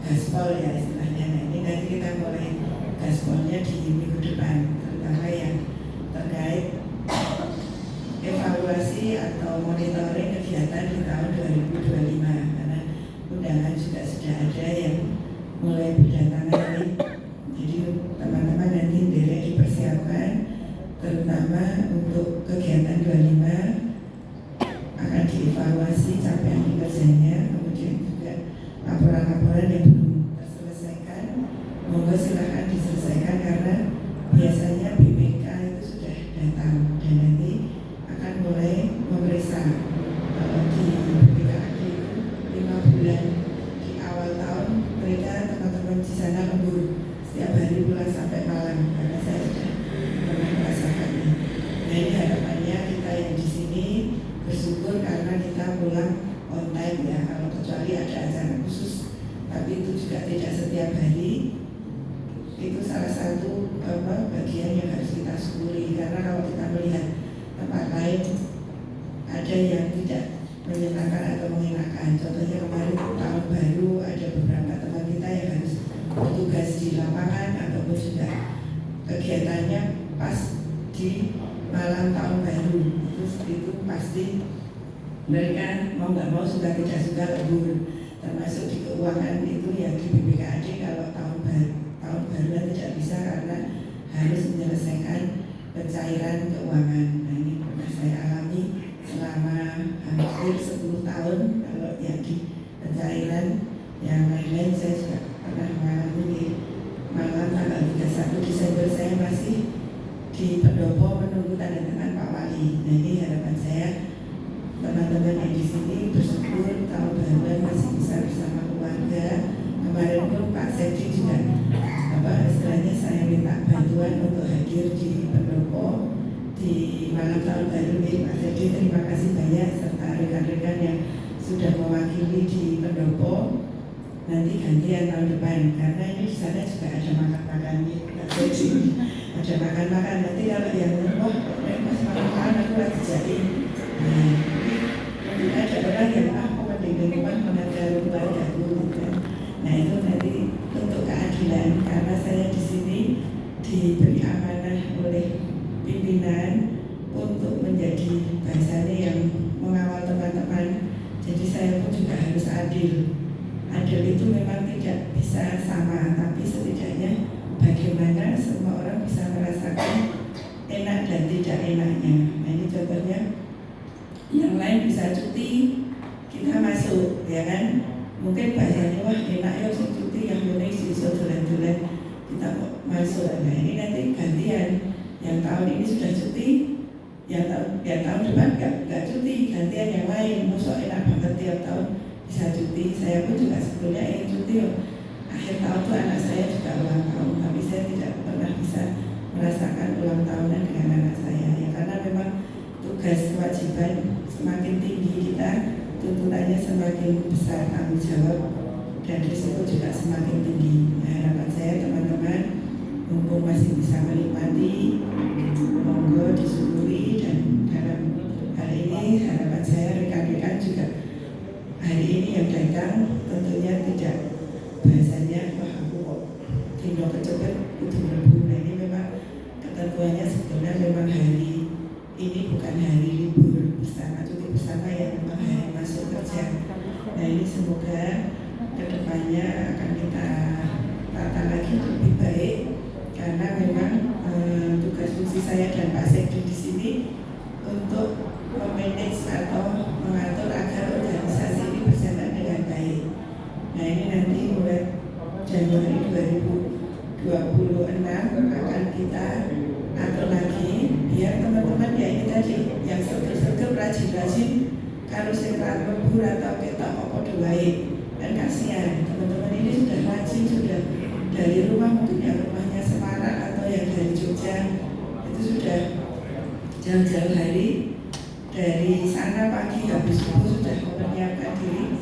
gaspol ya istilahnya. Nah, ini nanti kita mulai gaspolnya di minggu depan, terutama yang terkait evaluasi atau monitoring kegiatan di tahun 2025, karena undangan juga sudah ada yang mulai berdatangan nih. Jadi teman-teman nanti derek dipersiapkan, terutama untuk kegiatan 25 akan dievaluasi capaian kinerjanya, kemudian juga laporan-laporan yang belum terselesaikan, monggo silakan diselesaikan karena biasanya BPK itu sudah datang dan nanti akan mulai memeriksa. Kalau di BPKAD itu 5 bulan di awal tahun mereka teman-teman di sana lembur setiap hari pulang sampai malam karena saya sudah pernah merasakannya. Nah, ini harapannya kita yang di sini bersyukur karena kita pulang on time ya, kalau kecuali ada acara khusus, tapi itu juga tidak setiap hari. Itu salah satu bagian yang harus kita syukuri, karena kalau kita melihat tempat lain ada yang tidak menyenangkan atau mengenakan. Contohnya kemarin tahun baru ada beberapa teman kita yang harus bertugas di lapangan ataupun juga kegiatannya pas di malam tahun baru. Itu pasti mereka mau nggak mau suka tidak suka lembur. Termasuk di keuangan itu yang di BPKAD kalau tahun baruan tidak bisa karena harus menyelesaikan pencairan keuangan. Nah, ini pernah saya alami selama hampir 10 tahun. Kalau yang di pencairan yang lain-lain saya juga pernah mengalami di malam tanggal 31 Desember saya masih di pendopo menunggu tanda tangan Pak Wali. Nah, ini harapan saya teman-teman yang di sini bersyukur tahun baruan masih bisa bersama keluarga. Kemarin pun Pak Sekdi juga istilahnya saya minta bantuan untuk hadir di pendopo di malam tahun baru ini. Pak Sekdi terima kasih banyak serta rekan-rekan yang sudah mewakili di pendopo. Nanti gantian tahun depan karena ini di sana juga ada makan-makan nih. Ada makan-makan, nanti kalau yang pas makan aku lagi jadi nah, ada orang yang aku mending mengajar keluarga kan. Nah, itu nanti untuk keadilan karena saya di sini diberi amanah oleh pimpinan untuk menjadi bahasanya yang mengawal teman-teman. Jadi saya pun juga harus adil. Adil itu memang tidak bisa sama, tapi setidaknya bagaimana semua orang bisa merasakan enak dan tidak enaknya. Nah, ini contohnya yang lain bisa cuti, kita masuk, ya kan? Mungkin bahasanya wah enak ya cuti yang ini iso dolan-dolan kita kok masuk. Nah, ini nanti gantian. Yang tahun ini sudah cuti, yang tahun depan nggak cuti, gantian yang lain. Masuk enak banget tiap tahun bisa cuti. Saya pun juga sebetulnya ingin cuti. Akhir tahun tuh anak saya juga ulang tahun, tapi saya tidak pernah bisa merasakan ulang tahunan dengan anak saya ya, karena memang tugas kewajiban semakin tinggi kita, tuntutannya semakin besar, tanggung jawab dan risiko juga semakin tinggi. Nah, harapan saya teman-teman mumpung masih bisa menikmati, monggo disyukuri. Dan dalam hal ini harapan saya rekan-rekan juga hari ini yang datang tentunya tidak bahasanya wah aku kok tinggal kecepet kudu mlebu. Nah, ini memang ketentuannya sebetulnya memang hari ini bukan hari libur bersama, cuti bersama ya, memang hari masuk kerja. Nah, ini semoga kedepannya akan kita tata lagi lebih baik karena memang tugas fungsi saya dan Pak Sekdi di sini untuk memanage atau mengatur agar organisasi ini berjalan dengan baik. Nah, ini nanti mulai Januari 2026 akan kita atur lagi biar teman-teman ya ini tadi yang sergap rajin-rajin kalau saya lembur atau kita apa doai kan kasihan. Teman-teman ini sudah rajin, sudah dari rumah mungkin yang rumahnya Semarang atau yang dari Jogja itu sudah jauh-jauh hari dari sana pagi habis subuh sudah menyiapkan diri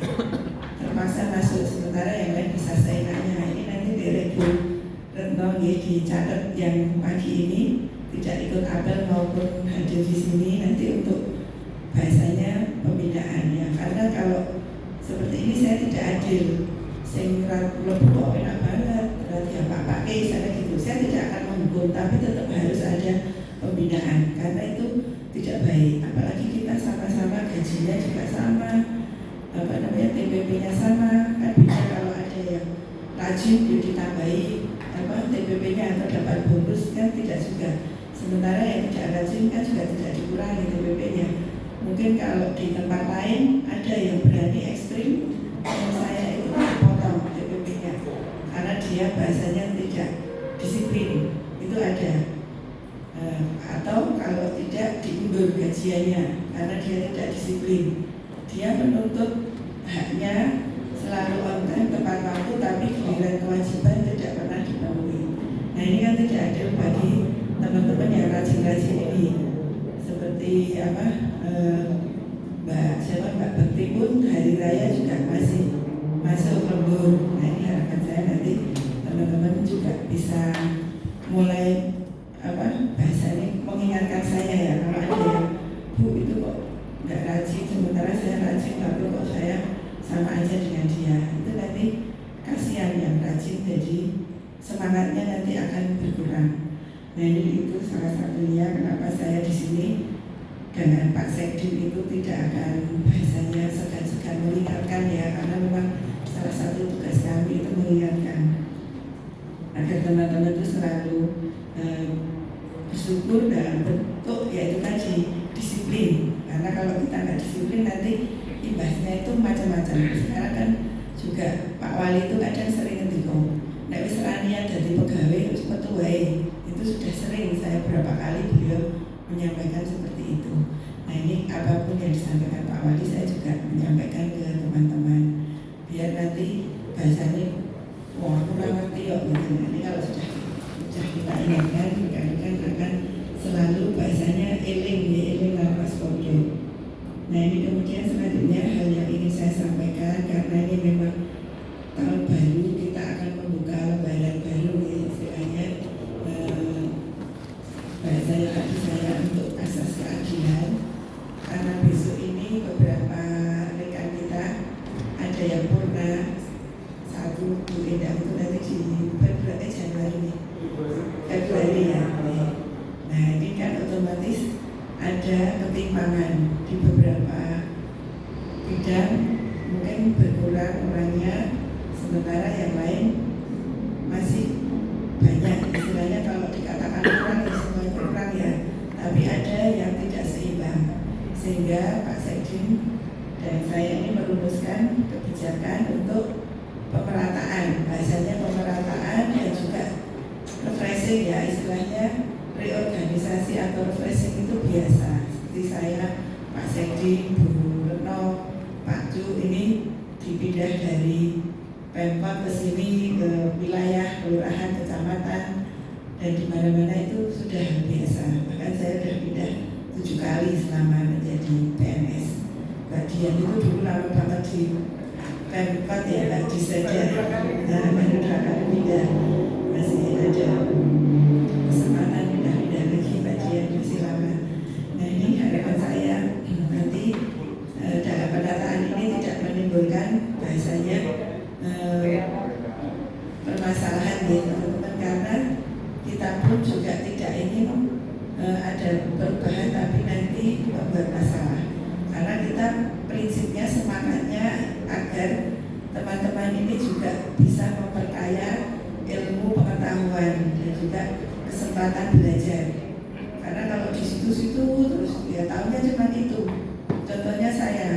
terpaksa masuk, sementara yang lain bisa seenaknya. Ini nanti direktur Retno dicatat yang pagi ini tidak ikut apel maupun hadir di sini nanti untuk bahasanya pembinaannya, karena kalau seperti ini saya tidak adil. sing lebu kok enak banget berarti apa pakai misalnya gitu. Saya tidak akan menghukum, tapi tetap harus ada pembinaan karena itu tidak baik. Apalagi kita sama-sama gajinya juga sama, TPP-nya sama, kan bisa kalau ada yang rajin ditambahi TPP-nya atau dapat bonus kan tidak juga. Sementara yang tidak rajin kan juga tidak dikurangi TPP-nya. Mungkin kalau di tempat lain ada yang berani ekstrim, saya itu potong TPP-nya karena dia bahasanya tidak disiplin, itu ada. Atau kalau tidak diundur gajiannya karena dia tidak disiplin. Dia menuntut haknya selalu on time tepat waktu, tapi giliran kewajiban tidak pernah dipenuhi. Nah ini kan tidak adil bagi teman-teman yang rajin-rajin ini. Seperti Mbak Bekti pun hari raya juga masih masuk lembur. Nah ini harapan saya nanti teman-teman juga bisa mulai bahasanya mengingatkan saya ya, kalau ada yang Bu itu kok nggak rajin, sementara saya rajin, tapi kok saya sama aja dengan dia. Itu nanti kasihan yang rajin, jadi semangatnya nanti akan berkurang. Nah ini itu salah satunya kenapa saya di sini dengan Pak Sekdim itu tidak akan bahasanya segan-segan mengingatkan ya, karena memang salah satu tugas kami itu mengingatkan agar teman-teman itu selalu bersyukur dalam bentuk yaitu tadi disiplin. Karena kalau kita nggak disiplin nanti imbasnya itu macam-macam. Sekarang kan juga Pak Wali itu kadang sering ngendiko, nek wis ranian dadi pegawai terus metu wae. Itu sudah sering saya berapa kali beliau menyampaikan seperti itu. Nah ini apapun yang disampaikan Pak Wali saya juga menyampaikan ke teman-teman biar nanti bahasanya wah aku nggak ngerti kok gitu. Ini kalau sudah kita ingatkan akan selalu bahasanya eling lapas podo. Nah ini kemudian selanjutnya hal yang ingin saya sampaikan, karena ini memang tahun baru, kita akan membuka lembaran baru ya, istilahnya bahasanya tadi saya untuk asas keadilan. Karena besok ini beberapa rekan kita ada yang purna satu Bu Endang itu nanti di Februari ya. Nah ini kan otomatis ada ketimpangan di beberapa bidang, mungkin berkurang orangnya, sementara yang lain masih banyak. Istilahnya kalau dikatakan kurang ya semuanya kurang ya, tapi ada yang tidak seimbang. Sehingga Pak Sekdim dan saya ini merumuskan kebijakan untuk pemerataan, bahasanya pemerataan dan juga refreshing ya, istilahnya reorganisasi atau refreshing itu biasa. Seperti saya, Pak Sekdim, Bu Retno, Pak Ju ini dipindah dari Pemkot ke sini ke wilayah, kelurahan, kecamatan, dan di mana-mana itu sudah biasa. Bahkan saya sudah pindah 7 kali selama menjadi PNS. Mbak Dian itu dulu lama banget di Pemkot ya, Mbak Di saja. Nah, baru 2 kali pindah, masih ada kesempatan pindah-pindah lagi Mbak Dian, masih lama. Nah ini harapan saya nanti dalam pendataan ini tidak menimbulkan bahasanya permasalahan ya teman-teman, karena kita pun juga tidak ingin ada perubahan tapi nanti membuat masalah. Karena kita prinsipnya, semangatnya agar teman-teman ini juga bisa memperkaya ilmu pengetahuan dan juga kesempatan belajar. Karena kalau di situ-situ terus ya tahunya cuma itu. Contohnya saya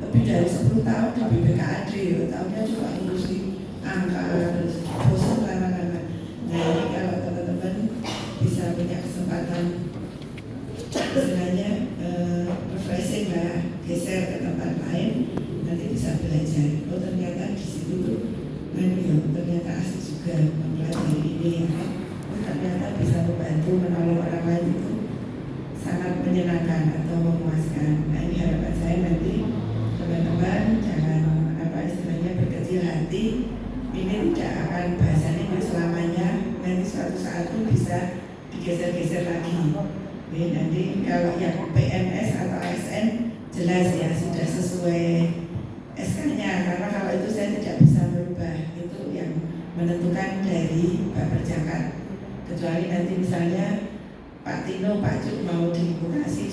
lebih dari 10 tahun di BPKAD, tahunya cuma ngurusi angka, terus bosan lama-lama. Nah ini kalau teman-teman bisa punya kesempatan istilahnya refreshing lah, geser ke tempat lain, nanti bisa belajar. Oh ternyata di situ tuh ternyata asik juga mempelajari ini ya. Oh ternyata bisa membantu menolong orang lain, itu sangat menyenangkan atau memuaskan. Nah ini harapan saya nanti teman-teman jangan istilahnya berkecil hati. Ini tidak akan bahasanya selamanya, nanti suatu saat pun bisa digeser-geser lagi. Jadi nanti kalau yang PNS atau ASN jelas ya sudah sesuai SK-nya, karena kalau itu saya tidak bisa menentukan dari Pak Percakat. Kecuali nanti misalnya Pak Tino, Pak Cuk mau divokasi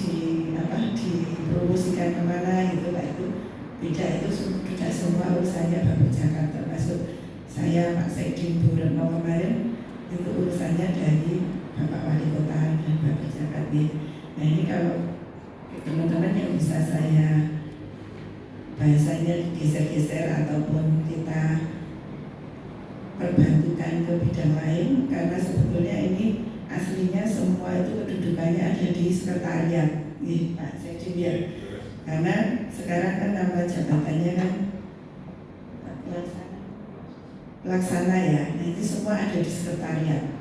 dipromosikan kemana gitu, Pak, itu beda, itu tidak semua urusannya Pak Percakat, termasuk saya Pak Sekjen Bu Retno kemarin itu urusannya dari Bapak Wali Kota dan Pak Percakat. Nah ini kalau teman-teman yang bisa saya bahasanya geser-geser ataupun kita perbantukan ke bidang lain, karena sebetulnya ini aslinya semua itu kedudukannya ada di sekretariat, Pak Sekjen. Karena sekarang kan nama jabatannya kan pelaksana ya, nah itu semua ada di sekretariat.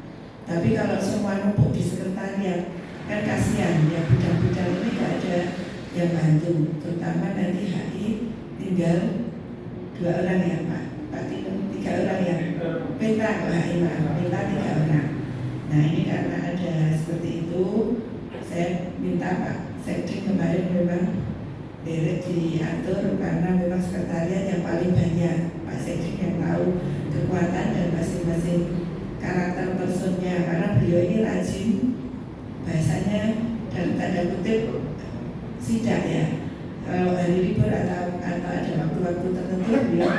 Tapi kalau semua numpuk di sekretariat kan kasihan ya, bidang-bidang ini nggak ada yang bantu, terutama nanti HI tinggal 2 orang ya Pak Tino, 3 orang ya, minta ke HI minta 3 orang. Nah ini karena ada seperti itu, saya minta Pak Sekjen kemarin memang diatur, karena memang sekretariat yang paling banyak, Pak Sekjen yang tahu kekuatan dan masing-masing karakter personnya, karena beliau ini rajin bahasanya dalam tanda kutip sidak ya. Kalau hari libur atau ada waktu-waktu tertentu beliau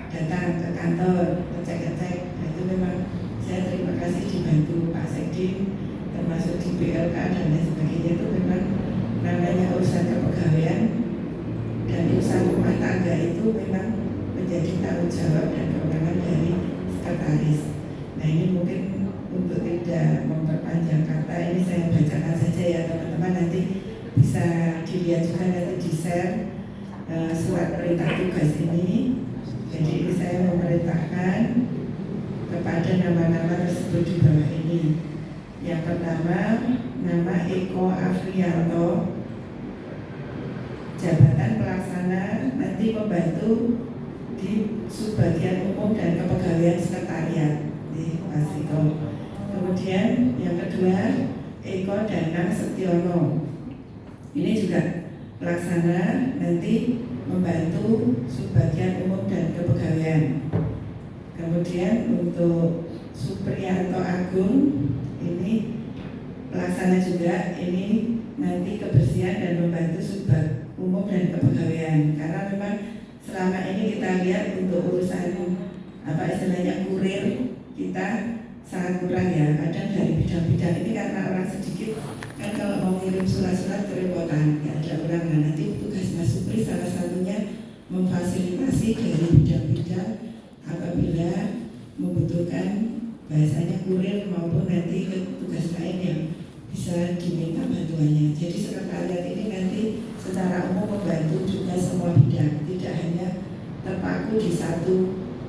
datang ke kantor ngecek-ngecek. Nah, itu memang saya terima kasih dibantu Pak Sekjen, termasuk di BLK dan lain sebagainya. Itu memang namanya urusan kepegawaian dan urusan rumah tangga itu memang menjadi tanggung jawab dan kewenangan dari sekretaris. Nah ini mungkin untuk tidak memperpanjang kata, ini saya bacakan saja ya teman-teman, nanti bisa dilihat juga, nanti di-share surat perintah tugas ini. Jadi ini saya memerintahkan kepada nama-nama tersebut di bawah ini. Yang pertama, nama Eko Afrianto, jabatan pelaksana, nanti membantu di subbagian umum dan kepegawaian sekretariat di Mas Eko. Kemudian yang kedua, Eko Danang Setiono, ini juga pelaksana, nanti membantu subbagian umum dan kepegawaian. Kemudian untuk Supriyanto Agung, ini pelaksana juga, ini nanti kebersihan dan membantu subbag umum dan kepegawaian. Karena memang selama ini kita lihat untuk urusan istilahnya kurir kita sangat kurang ya. Kadang dari bidang-bidang ini karena orang sedikit, kan kalau mau ngirim surat-surat kerepotan, nggak ada orang. Nah nanti tugas Mas Supri salah satunya memfasilitasi dari bidang-bidang apabila membutuhkan bahasanya kurir maupun nanti ke tugas lain yang bisa diminta bantuannya. Jadi sekretariat ini nanti secara umum membantu juga semua bidang, tidak hanya terpaku di satu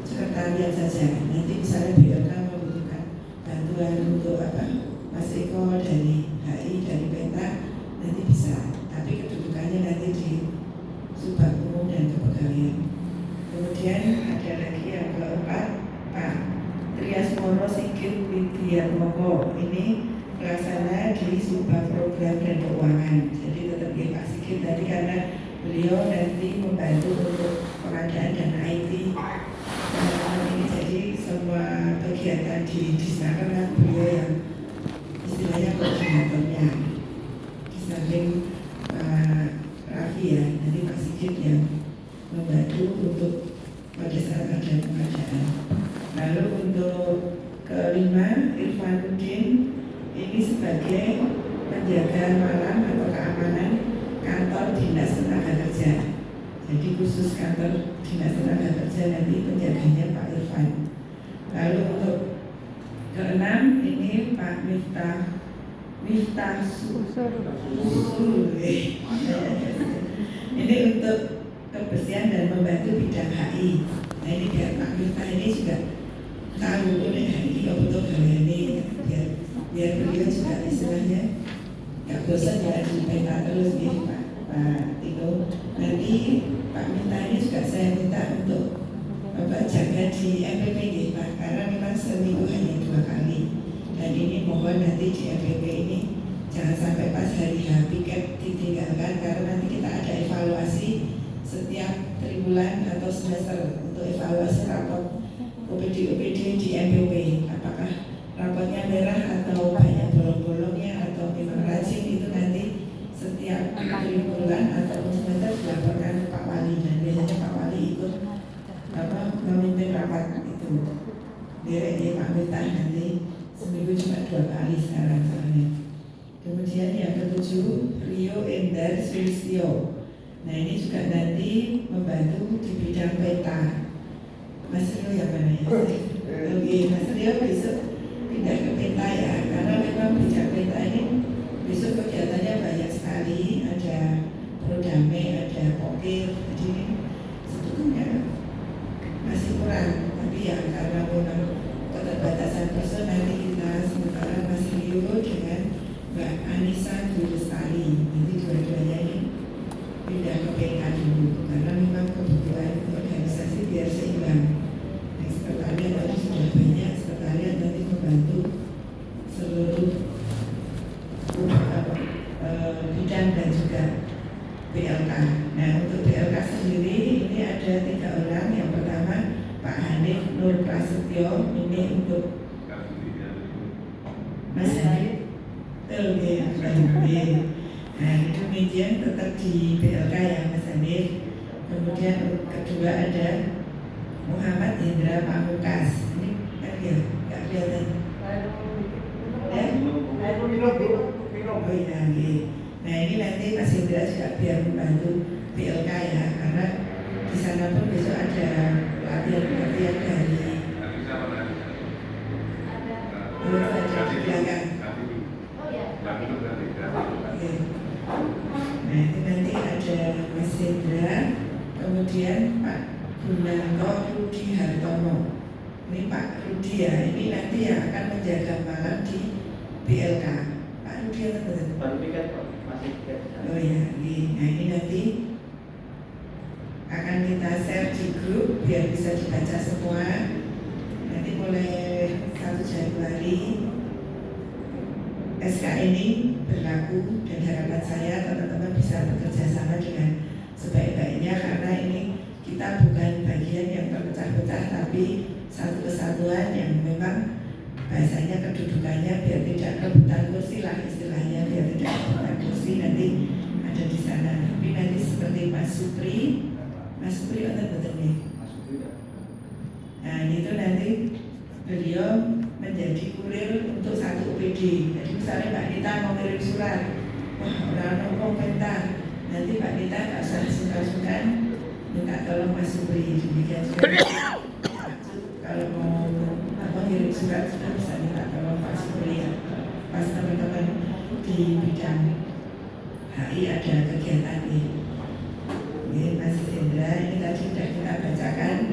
sekretariat saja. Nanti misalnya BLK membutuhkan bantuan untuk Mas Eko dari HI, dari Peta, nanti bisa. Tapi kedudukannya nanti di Subbag Umum dan Kepegawaian. Kemudian ada lagi yang keempat, Pak Triasmoro Sigit Widiatmoko, ini pelaksana di Subbag Program dan Keuangan. Jadi tetap ya Pak Sigit tadi, karena beliau nanti membantu untuk pengadaan dan IT ini. Jadi semua kegiatan di Disnaker kan beliau yang istilahnya koordinatornya. Di samping Raffi ya, nanti Pak Sigit yang membantu untuk pada saat ada pengadaan. Lalu untuk kelima, Irfanuddin, ini sebagai penjaga malam atau keamanan kantor Dinas Tenaga Kerja. Jadi khusus kantor Dinas Tenaga Kerja nanti penjaganya Pak Irfan. Lalu untuk keenam, ini Pak Miftah Susul. Ini untuk kebersihan dan membantu bidang HI. Nah ini biar Pak Miftah ini juga tahu oleh HI betul ini, biar beliau juga istilahnya nggak bosan ya di Peta terus nih Pak Tino. Nanti Pak Miftah ini juga saya minta untuk jaga di MPP nih Pak, karena memang seminggu hanya 2 kali. Dan ini mohon nanti di MPP ini jangan sampai pas hari H piket ditinggalkan, karena nanti kita ada evaluasi setiap triwulan atau semester untuk evaluasi raport OPD di MPP, apakah rapotnya merah atau banyak bolong-bolongnya atau memang rajin, itu nanti setiap 3 bulan atau semester dilaporkan ke Pak Wali, dan biasanya Pak Wali ikut memimpin rapat itu. Direknya Pak Miftah nanti seminggu cuma 2 kali sekarang soalnya. Kemudian yang ketujuh, Rio Endar Sulistyo. Nah ini juga nanti membantu di bidang peta. Mas Rio yang mana ya? Oke, Mas Rio besok pindah ke peta ya, karena memang bidang peta ini besok kegiatannya banyak sekali. Ada prodame, ada pokir, jadi ini sebetulnya masih kurang. Tapi ya karena memang keterbatasan person, nanti kita sementara Mas Rio dengan Mbak Anissa Dwi Lestari, nanti dua-duanya ini pindah ke PK dulu, karena memang kebutuhan organisasi biar seimbang. Nah, sekretariat tadi sudah banyak, sekretariat nanti membantu seluruh bidang dan juga PLK. Nah, untuk PLK sendiri ini ada 3 orang. Yang pertama Pak Hanif Nur Prasetyo, ini untuk Mas Hanif. Oke. Nah, itu kemudian tetap di PLK ya Mas Hanif. Kemudian kedua ada Muhammad Hendra Pamungkas. Ini kan ya, nggak kelihatan. Ya? Oh iya, nah ini nanti Mas Hendra juga biar membantu PLK ya, karena di sana pun besok ada latihan dari di belakang. Oke. Nah itu nanti ada Mas Hendra, kemudian Pak Gunanto Rudi Hartono. Ini Pak Rudi ya, ini nanti yang akan menjaga malam di PLK. Pak Rudi atau betul? Pak Rudi kan masih tiket. Oh ya, nah ini nanti akan kita share di grup biar bisa dibaca semua. Nanti mulai 1 Januari SK ini berlaku, dan harapan saya teman-teman bisa bekerja sama dengan sebaik-baiknya, karena ini kita bukan bagian yang terpecah-pecah, tapi satu kesatuan yang memang bahasanya kedudukannya biar tidak rebutan kursi lah istilahnya, biar tidak rebutan kursi nanti ada di sana. Tapi nanti seperti Mas Supri betul nih. Nah itu nanti beliau menjadi kurir untuk 1 UPD. Jadi misalnya Mbak Nita mau kirim surat, wah orang ngomong peta, nanti Mbak Nita tak usah sungkan-sungkan minta tolong Mas Supri. Demikian juga kalau mau kirim surat sudah bisa minta tolong Pak Supri ya. Pas teman-teman di bidang HI ada kegiatan nih. Ini Mas Hendra, ini tadi sudah kita bacakan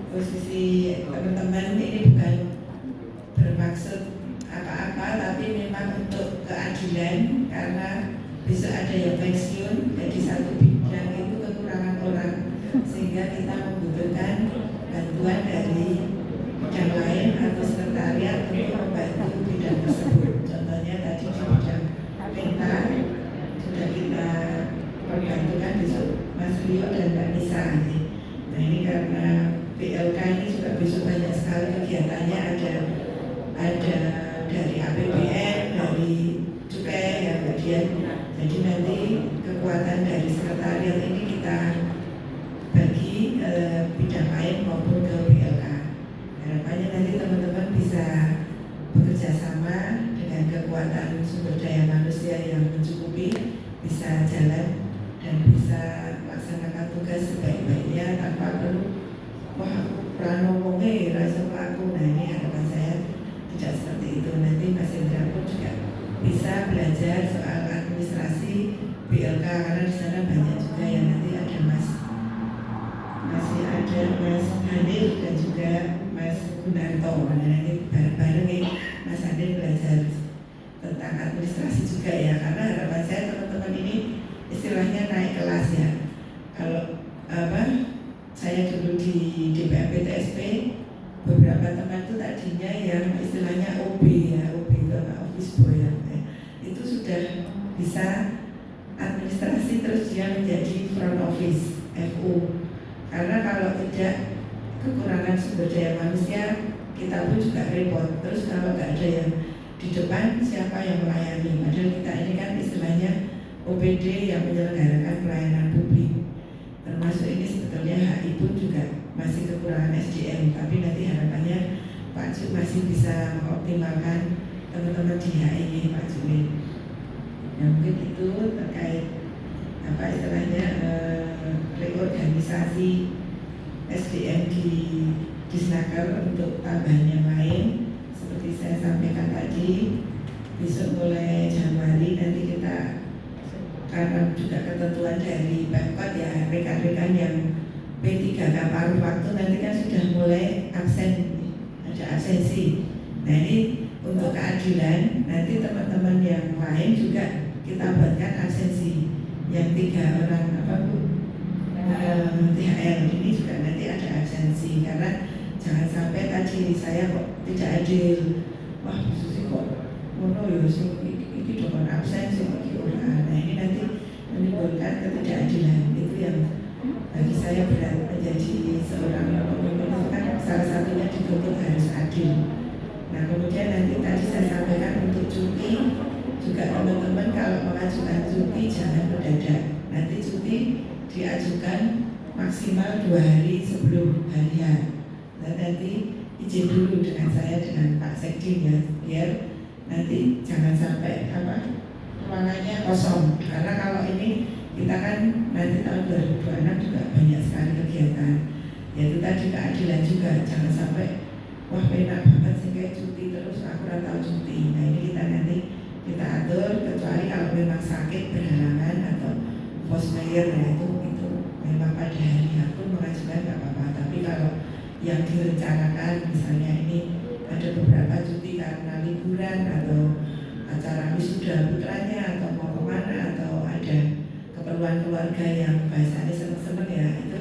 posisi teman-teman. Ini bukan bermaksud apa-apa, tapi memang untuk keadilan, karena besok ada yang pensiun, jadi 1 bidang itu kekurangan orang, sehingga kita membutuhkan bantuan dari bidang lain atau sekretariat untuk membantu bidang tersebut. Contohnya tadi di bidang peta sudah kita perbantukan besok Mas Rio dan Mbak Nisa. Nah ini karena PLK ini juga besok banyak sekali kegiatannya, ada dari APBN, dari cukai ya bagian. Jadi nanti kekuatan dari sekretariat ini kita bagi ke bidang lain maupun ke PLK. Harapannya nanti teman-teman bisa bekerja sama dengan kekuatan sumber daya manusia yang mencukupi, bisa jalan dan bisa melaksanakan tugas sebaik-baiknya tanpa perlu wah pranomonge rasa pelaku. Nah ini harapan saya tidak seperti itu. Nanti Mas Hendra pun juga bisa belajar soal administrasi PLK, karena di sana banyak juga yang nanti ada masih ada Mas Hanif dan juga Mas Gunanto. Nah nanti bareng-bareng nih Mas Hanif belajar tentang administrasi juga ya, karena harapan saya teman-teman ini istilahnya naik kelas ya. Kalau saya dulu di DPMP TSP, beberapa teman itu tadinya yang istilahnya OB ya, OB itu office boy ya, itu sudah bisa administrasi, terus dia menjadi front office FO. Karena kalau tidak, kekurangan sumber daya manusia, kita pun juga repot. Terus kalau nggak ada yang di depan, siapa yang melayani? Padahal kita ini kan istilahnya OPD yang menyelenggarakan pelayanan publik. Termasuk ini sebetulnya HI pun juga masih kekurangan SDM, tapi nanti harapannya Pak Cuk masih bisa mengoptimalkan teman-teman di HI ini, Pak Cuk. Ya, mungkin itu terkait apa istilahnya reorganisasi SDM di Disnaker untuk tambahan yang lain. Seperti saya sampaikan tadi, besok mulai Januari nanti kita, karena juga ketentuan dari Pemkot ya, rekan-rekan yang P3K paruh waktu nanti kan sudah mulai absen, ada absensi. Nah ini untuk keadilan, nanti teman-teman yang lain juga kita buatkan absensi. Yang 3 orang apa Bu? THL ini juga nanti ada absensi, karena jangan sampai tadi saya kok tidak adil. Wah, Susi kok ngono ya, ini dokon absen sih ora. Nah ini nanti menimbulkan ketidakadilan. Itu yang bagi saya berat menjadi seorang pemimpin, kan salah satunya dituntut harus adil. Nah kemudian nanti tadi saya sampaikan untuk cuti juga, teman-teman kalau mengajukan cuti jangan mendadak. Nanti cuti diajukan maksimal 2 hari sebelum hari H. Dan nanti izin dulu dengan saya dengan Pak Sekjen ya, biar nanti jangan sampai ruangannya kosong. Karena kalau ini kita kan nanti tahun 2026 juga banyak sekali kegiatan. Yaitu tadi keadilan juga, jangan sampai wah enak banget sehingga cuti terus aku ora tahu cuti. Nah ini kita nanti kita atur, kecuali kalau memang sakit berhalangan atau force majeure ya itu memang pada hari aku mengajukan nggak apa-apa. Tapi kalau yang direncanakan misalnya ini ada beberapa cuti karena liburan atau acara wisuda putranya atau mau kemana atau ada keperluan keluarga yang bahasanya seneng-seneng ya, itu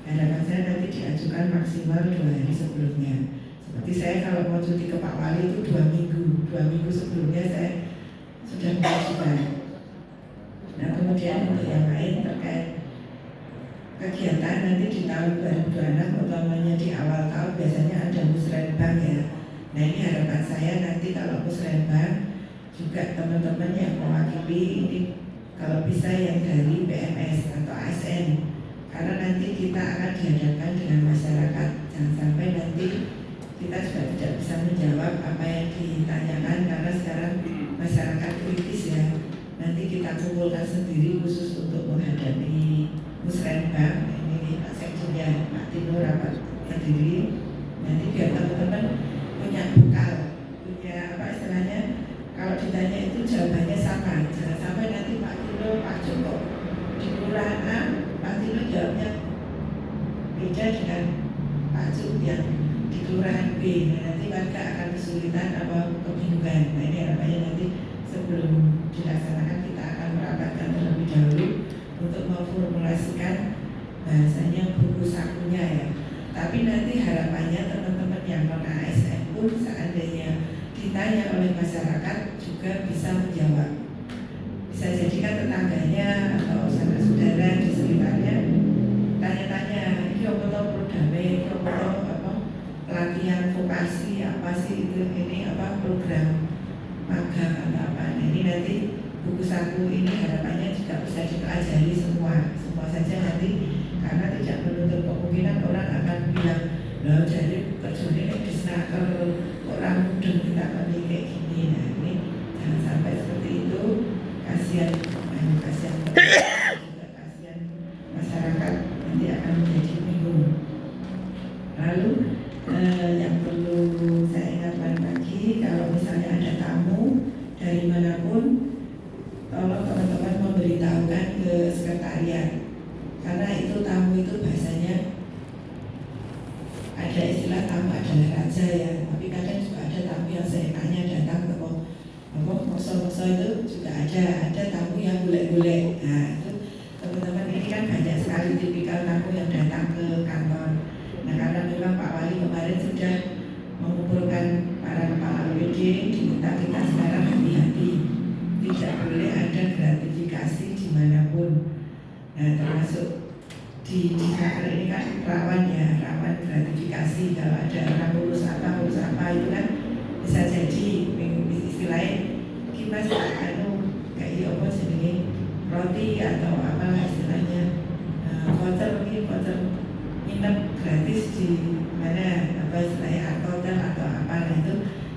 harapan saya nanti diajukan maksimal 2 hari sebelumnya. Seperti saya kalau mau cuti ke Pak Wali itu 2 minggu sebelumnya saya sudah mengajukan. Nah kemudian untuk yang lain terkait kegiatan nanti di tahun 2026, utamanya di awal tahun biasanya ada musrenbang ya. Nah ini harapan saya nanti kalau musrenbang juga teman-teman yang mewakili ini kalau bisa yang dari PMS atau ASN, karena nanti kita akan dihadapkan dengan masyarakat. Jangan sampai nanti kita juga tidak bisa menjawab apa yang ditanyakan, karena sekarang masyarakat kritis ya. Nanti kita kumpulkan sendiri khusus untuk menghadapi musrenbang. Ini Pak Sekjennya Pak Tino rapat sendiri. Nanti biar teman-teman punya bekal, punya apa istilahnya, kalau ditanya itu jawabannya sama. Jangan sampai nanti Pak Tino, Pak Joko di kelurahan A, Pak Tino jawabnya beda dengan Pak Cuk yang di kelurahan B. Nah, nanti warga akan kesulitan apa kebingungan. Nah ini harapannya nanti sebelum dilaksanakan kita akan merapatkan terlebih dahulu untuk memformulasikan bahasanya buku sakunya ya. Tapi nanti harapannya teman-teman yang non ASN pun seandainya ditanya oleh masyarakat juga bisa menjawab. Bisa jadi kan tetangganya atau saudara saudara di sekitarnya tanya-tanya, ini apa programnya, ini apa pelatihan vokasi apa sih itu, ini apa program magang atau apa. Nah, ini nanti buku saku ini harapannya juga bisa dipelajari semua saja nanti, karena tidak menutup kemungkinan orang akan bilang loh jadi kerjanya di Disnaker orang mudeng kita pakai kayak gini. Nah ini jangan sampai seperti itu, kasihan juga kasihan masyarakat nanti akan menjadi bingung. Lalu yang perlu saya ingatkan lagi, kalau misalnya ada tamu dari manapun, tolong teman-teman memberitahukan ke sekretariat, karena itu tamu itu bahasanya ada istilah tamu adalah raja ya, tapi kadang juga ada tamu yang seenaknya datang ke mokso-mokso itu juga ada tamu yang gulek-gulek. Nah itu teman-teman ini kan banyak sekali tipikal tamu yang datang ke kantor. Nah karena memang Pak Wali kemarin sudah mengumpulkan para kepala OPD, diminta kita sekarang hati-hati, tidak boleh ada gratifikasi dimanapun. Nah termasuk di kantor ini kan rawan gratifikasi. Kalau ada orang lulus apa itu kan bisa jadi istilahnya kita kayak apa jenenge roti atau apalah istilahnya voucher nginep gratis di mana apa istilahnya hotel atau apa. Nah itu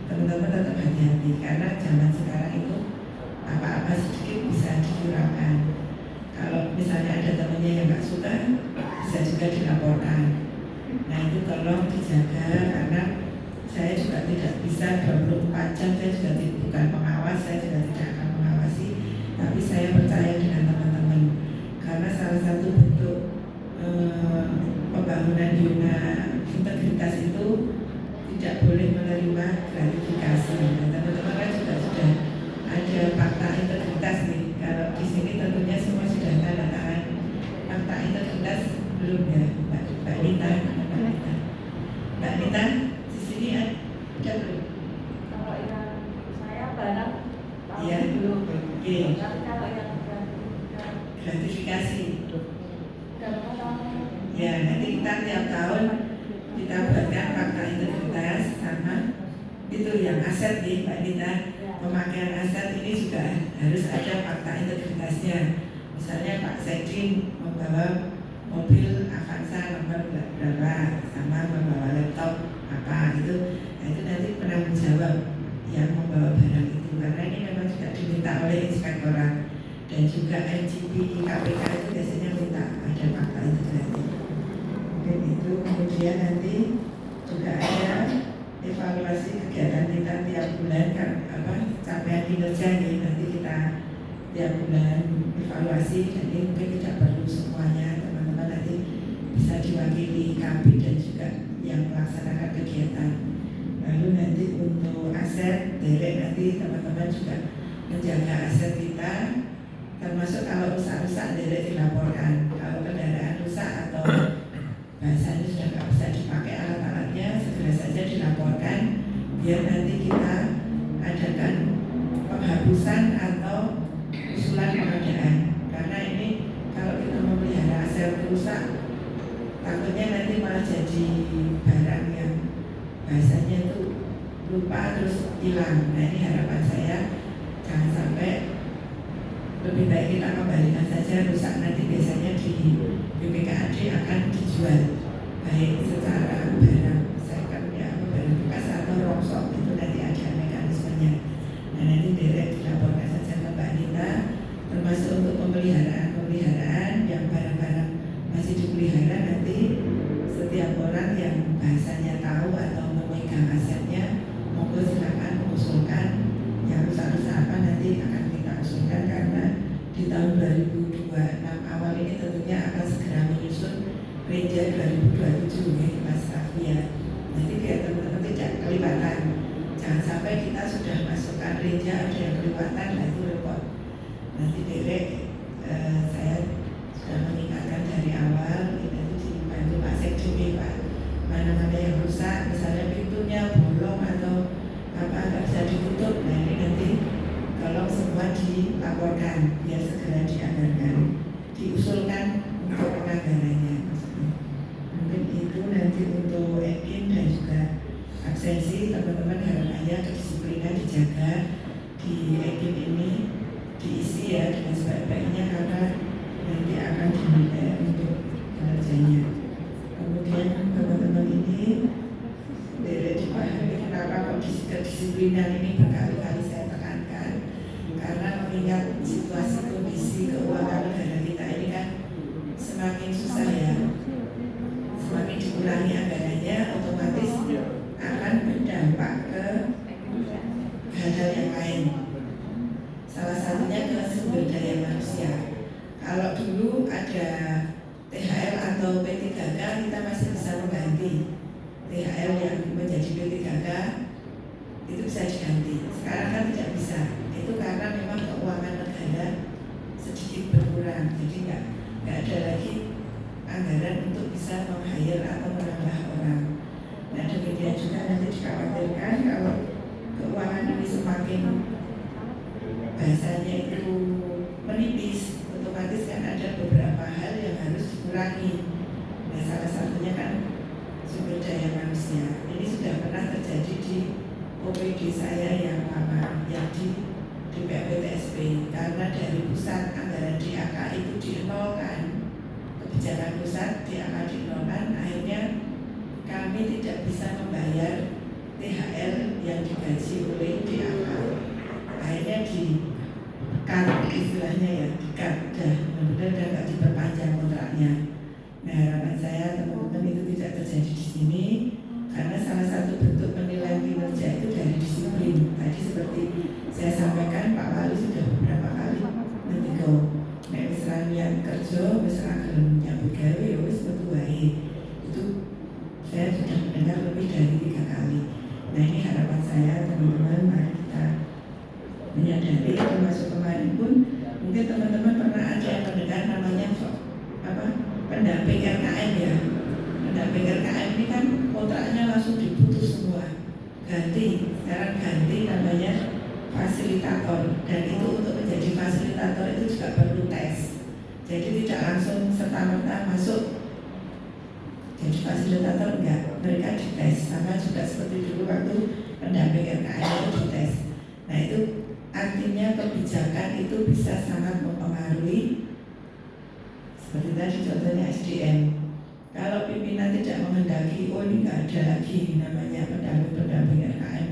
teman-teman tetap hati-hati karena zaman sekarang itu apa-apa sedikit bisa dicurangkan. Kalau misalnya ada temannya yang nggak suka bisa juga dilaporkan. Nah itu tolong dijaga karena saya juga tidak bisa 24 jam, saya juga bukan pengawas, saya juga tidak akan mengawasi, tapi saya percaya dengan teman-teman karena salah satu bentuk pembangunan zona integritas itu tidak boleh menerima gratifikasi. Dan teman-teman kan juga sudah ada fakta integritas nih. Kalau di sini tentunya semua sudah tanda tangan fakta integritas belum ya, Mbak Nita? Mbak Nita di sini ada belum? Kalau yang saya barang Iya. belum. Oke. Tapi kalau yang Gratifikasi. berapa tahun? Ya, nanti kita tiap tahun kita buatkan fakta integritas sama itu yang aset nih Mbak Nita. Pemakaian aset ini juga harus ada fakta integritasnya. Misalnya Pak Sekjen membawa mobil Avanza nomor berapa sama membawa laptop apa gitu. Nah itu nanti penanggung jawab yang membawa barang itu karena ini memang juga diminta oleh inspektorat dan juga NGP KPK itu biasanya minta ada fakta integrasi. Mungkin itu kemudian nanti juga ada evaluasi kegiatan kita tiap bulan kan capaian kinerja nih nanti kita tiap bulan evaluasi. Jadi mungkin tidak perlu semuanya, teman-teman nanti bisa diwakili Kabid dan juga yang melaksanakan kegiatan. Lalu nanti untuk aset derek nanti teman-teman juga menjaga aset kita, termasuk kalau rusak-rusak derek dilaporkan. Kalau kendaraan rusak atau bahasanya sudah nggak bisa dipakai alat-alatnya segera saja dilaporkan biar nanti kita adakan penghapusan atau usulan pengadaan. Karena ini kalau kita memelihara aset rusak takutnya nanti malah jadi barang yang bahasanya itu lupa terus hilang. Nah ini harapan saya jangan sampai, lebih baik kita kembalikan saja. Rusak nanti biasanya di BPKAD akan dijual baik secara barang second ya, barang bekas atau rongsok, itu nanti ada mekanismenya. Nah nanti direct dilaporkan saja ke Mbak Nita, termasuk untuk pemeliharaan yang barang-barang masih dipelihara nanti setiap orang yang bahasanya tahu atau memegang asetnya monggo silakan mengusulkan yang rusak-rusak apa nanti akan kita usulkan karena di tahun 2026 awal ini tentunya akan segera menyusun Reja 2027 ya Mas Raffi ya. Jadi biar teman-teman tidak kelewatan, jangan sampai kita sudah masukkan Reja ada yang kelewatan, nah itu repot. Nanti direct saya sudah mengingatkan dari awal, nanti dibantu Pak Sekjen Pak, mana-mana yang rusak, misalnya pintunya bolong atau apa nggak bisa ditutup, nah ini nanti tolong semua dilaporkan biar segera dianggarkan, diusulkan untuk penganggarannya. Mungkin itu nanti untuk EKIN dan juga absensi, teman-teman harapannya kedisiplinan dijaga di EKIN ini, diisi ya dengan sebaik-baiknya karena nanti akan dinilai untuk kinerjanya. Kemudian teman-teman ini dari dipahami kenapa kondisi kedisiplinan ini berkali-kali saya tekankan, karena mengingat situasi kondisi keuangan negara kita ini kan semakin susah ya, semakin dikurangi anggarannya otomatis akan berdampak ke hal-hal yang lain. Salah satunya ke sumber daya manusia. Kalau dulu ada THL atau P3K kita masih bisa mengganti THL yang menjadi P3K itu bisa diganti. Sekarang kan tidak bisa. Itu karena memang keuangan negara sedikit berkurang, jadi nggak ada lagi anggaran untuk bisa meng-hire atau menambah orang. Nah demikian juga nanti dikhawatirkan kalau keuangan ini semakin bahasanya itu menipis, otomatis kan ada beberapa hal yang harus dikurangi. seterusnya. Ini sudah pernah terjadi di OPD saya yang lama, yang di PPTSP, karena dari pusat anggaran DAK itu dinolkan, kebijakan pusat DAK dinolkan, akhirnya kami tidak bisa membayar THR yang digaji oleh DAK. Akhirnya di-cut istilahnya ya, di-cut, mudah-mudahan nggak diperpanjang kontraknya. Nah, harapan saya teman-teman itu tidak terjadi di sini, karena salah satu bentuk penilaian kinerja itu dari disiplin. Tadi seperti saya sampaikan, Pak Wali sudah beberapa kali ngendika, nek wis ranian kerja, wis ra gelem nyambut gawe, ya wis metu wae. Itu saya sudah mendengar lebih dari 3 kali. Nah, ini harapan saya teman-teman, mari kita menyadari, termasuk kemarin pun mungkin teman-teman pernah ada yang mendengar namanya pendamping RKM ya. Pendamping RKM ini kan kontraknya langsung diputus semua, ganti, sekarang ganti namanya fasilitator. Dan itu untuk menjadi fasilitator itu juga perlu tes, jadi tidak langsung serta-merta masuk jadi fasilitator, enggak, mereka dites. Sama juga seperti dulu waktu pendamping RKM itu dites. Nah, itu artinya kebijakan itu bisa sangat mempengaruhi. Seperti tadi contohnya SDM, kalau pimpinan tidak menghendaki, oh ini nggak ada lagi namanya pendamping RKM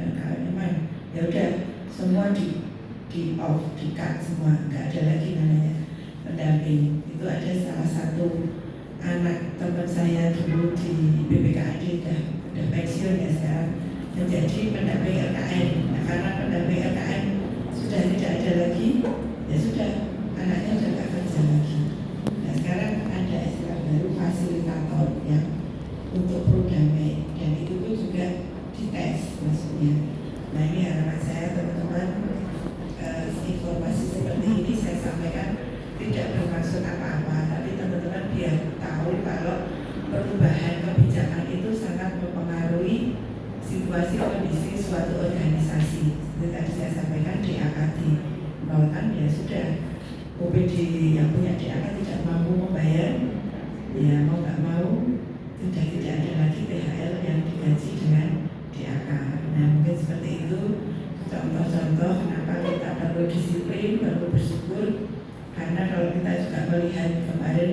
mana, ya udah semua di off, di cut semua, nggak ada lagi namanya pendamping. Itu ada salah satu anak teman saya dulu di BPKAD, udah pensiun ya sekarang, menjadi pendamping RKM. Nah, karena pendamping RKM sudah tidak ada lagi, ya sudah, anaknya sudah nggak kerja lagi. Nah, sekarang ada istilah baru fasilitator yang untuk pro damai, dan itu pun juga dites maksudnya. Nah, ini harapan saya teman-teman, informasi seperti ini saya sampaikan tidak bermaksud apa-apa, tapi teman-teman biar tahu kalau perubahan kebijakan itu sangat mempengaruhi situasi kondisi suatu organisasi. Seperti tadi saya sampaikan, DAK dinolkan, ya sudah, OPD yang punya DAK tidak mampu membayar, ya mau nggak mau sudah tidak ada lagi THR yang digaji dengan DAK. Nah, mungkin seperti itu contoh-contoh kenapa kita perlu disiplin, perlu bersyukur. Karena kalau kita juga melihat kemarin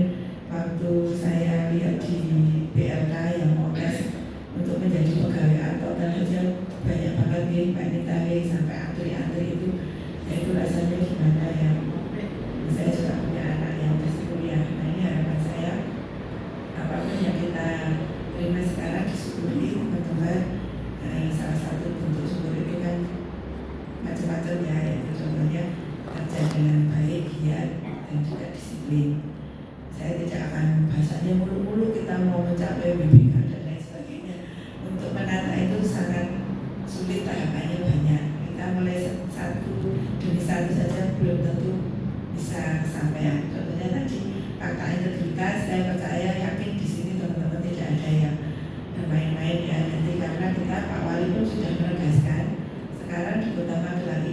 waktu saya lihat di BLK yang mau tes untuk menjadi pegawai atau saja banyak banget nih Pak Nita sampai antri-antri itu, ya itu rasanya gimana ya. Saya juga punya anak yang masih kuliah. Nah, ini harapan saya, apapun yang kita terima sekarang disyukuri teman-teman. Salah satu bentuk syukur itu kan macam-macam ya, yaitu contohnya kerja dengan baik, giat, dan juga disiplin. Saya tidak akan bahasanya mulu-mulu kita mau mencapai BPK dan lain sebagainya. Untuk menata itu sangat sulit, tahapannya banyak. Kita mulai satu demi satu saja belum tentu bisa kesampaian. Contohnya tadi fakta integritas, saya percaya yakin di sini teman-teman tidak ada yang bermain-main ya. Nanti karena kita Pak Wali pun sudah menegaskan, sekarang di Kota Magelang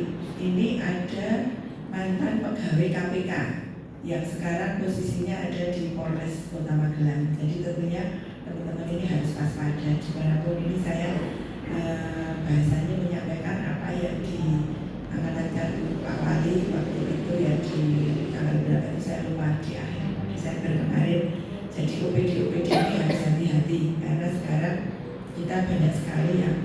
ini ada mantan pegawai KPK yang sekarang posisinya ada di Polres Kota Magelang. Jadi tentunya teman-teman ini harus waspada. Dimanapun ini saya bahasanya menyampaikan apa yang diamanatkan Pak Wali waktu itu ya, di tanggal berapa itu saya lupa, di akhir Desember kemarin. Jadi OPD ini harus hati-hati, karena sekarang kita banyak sekali yang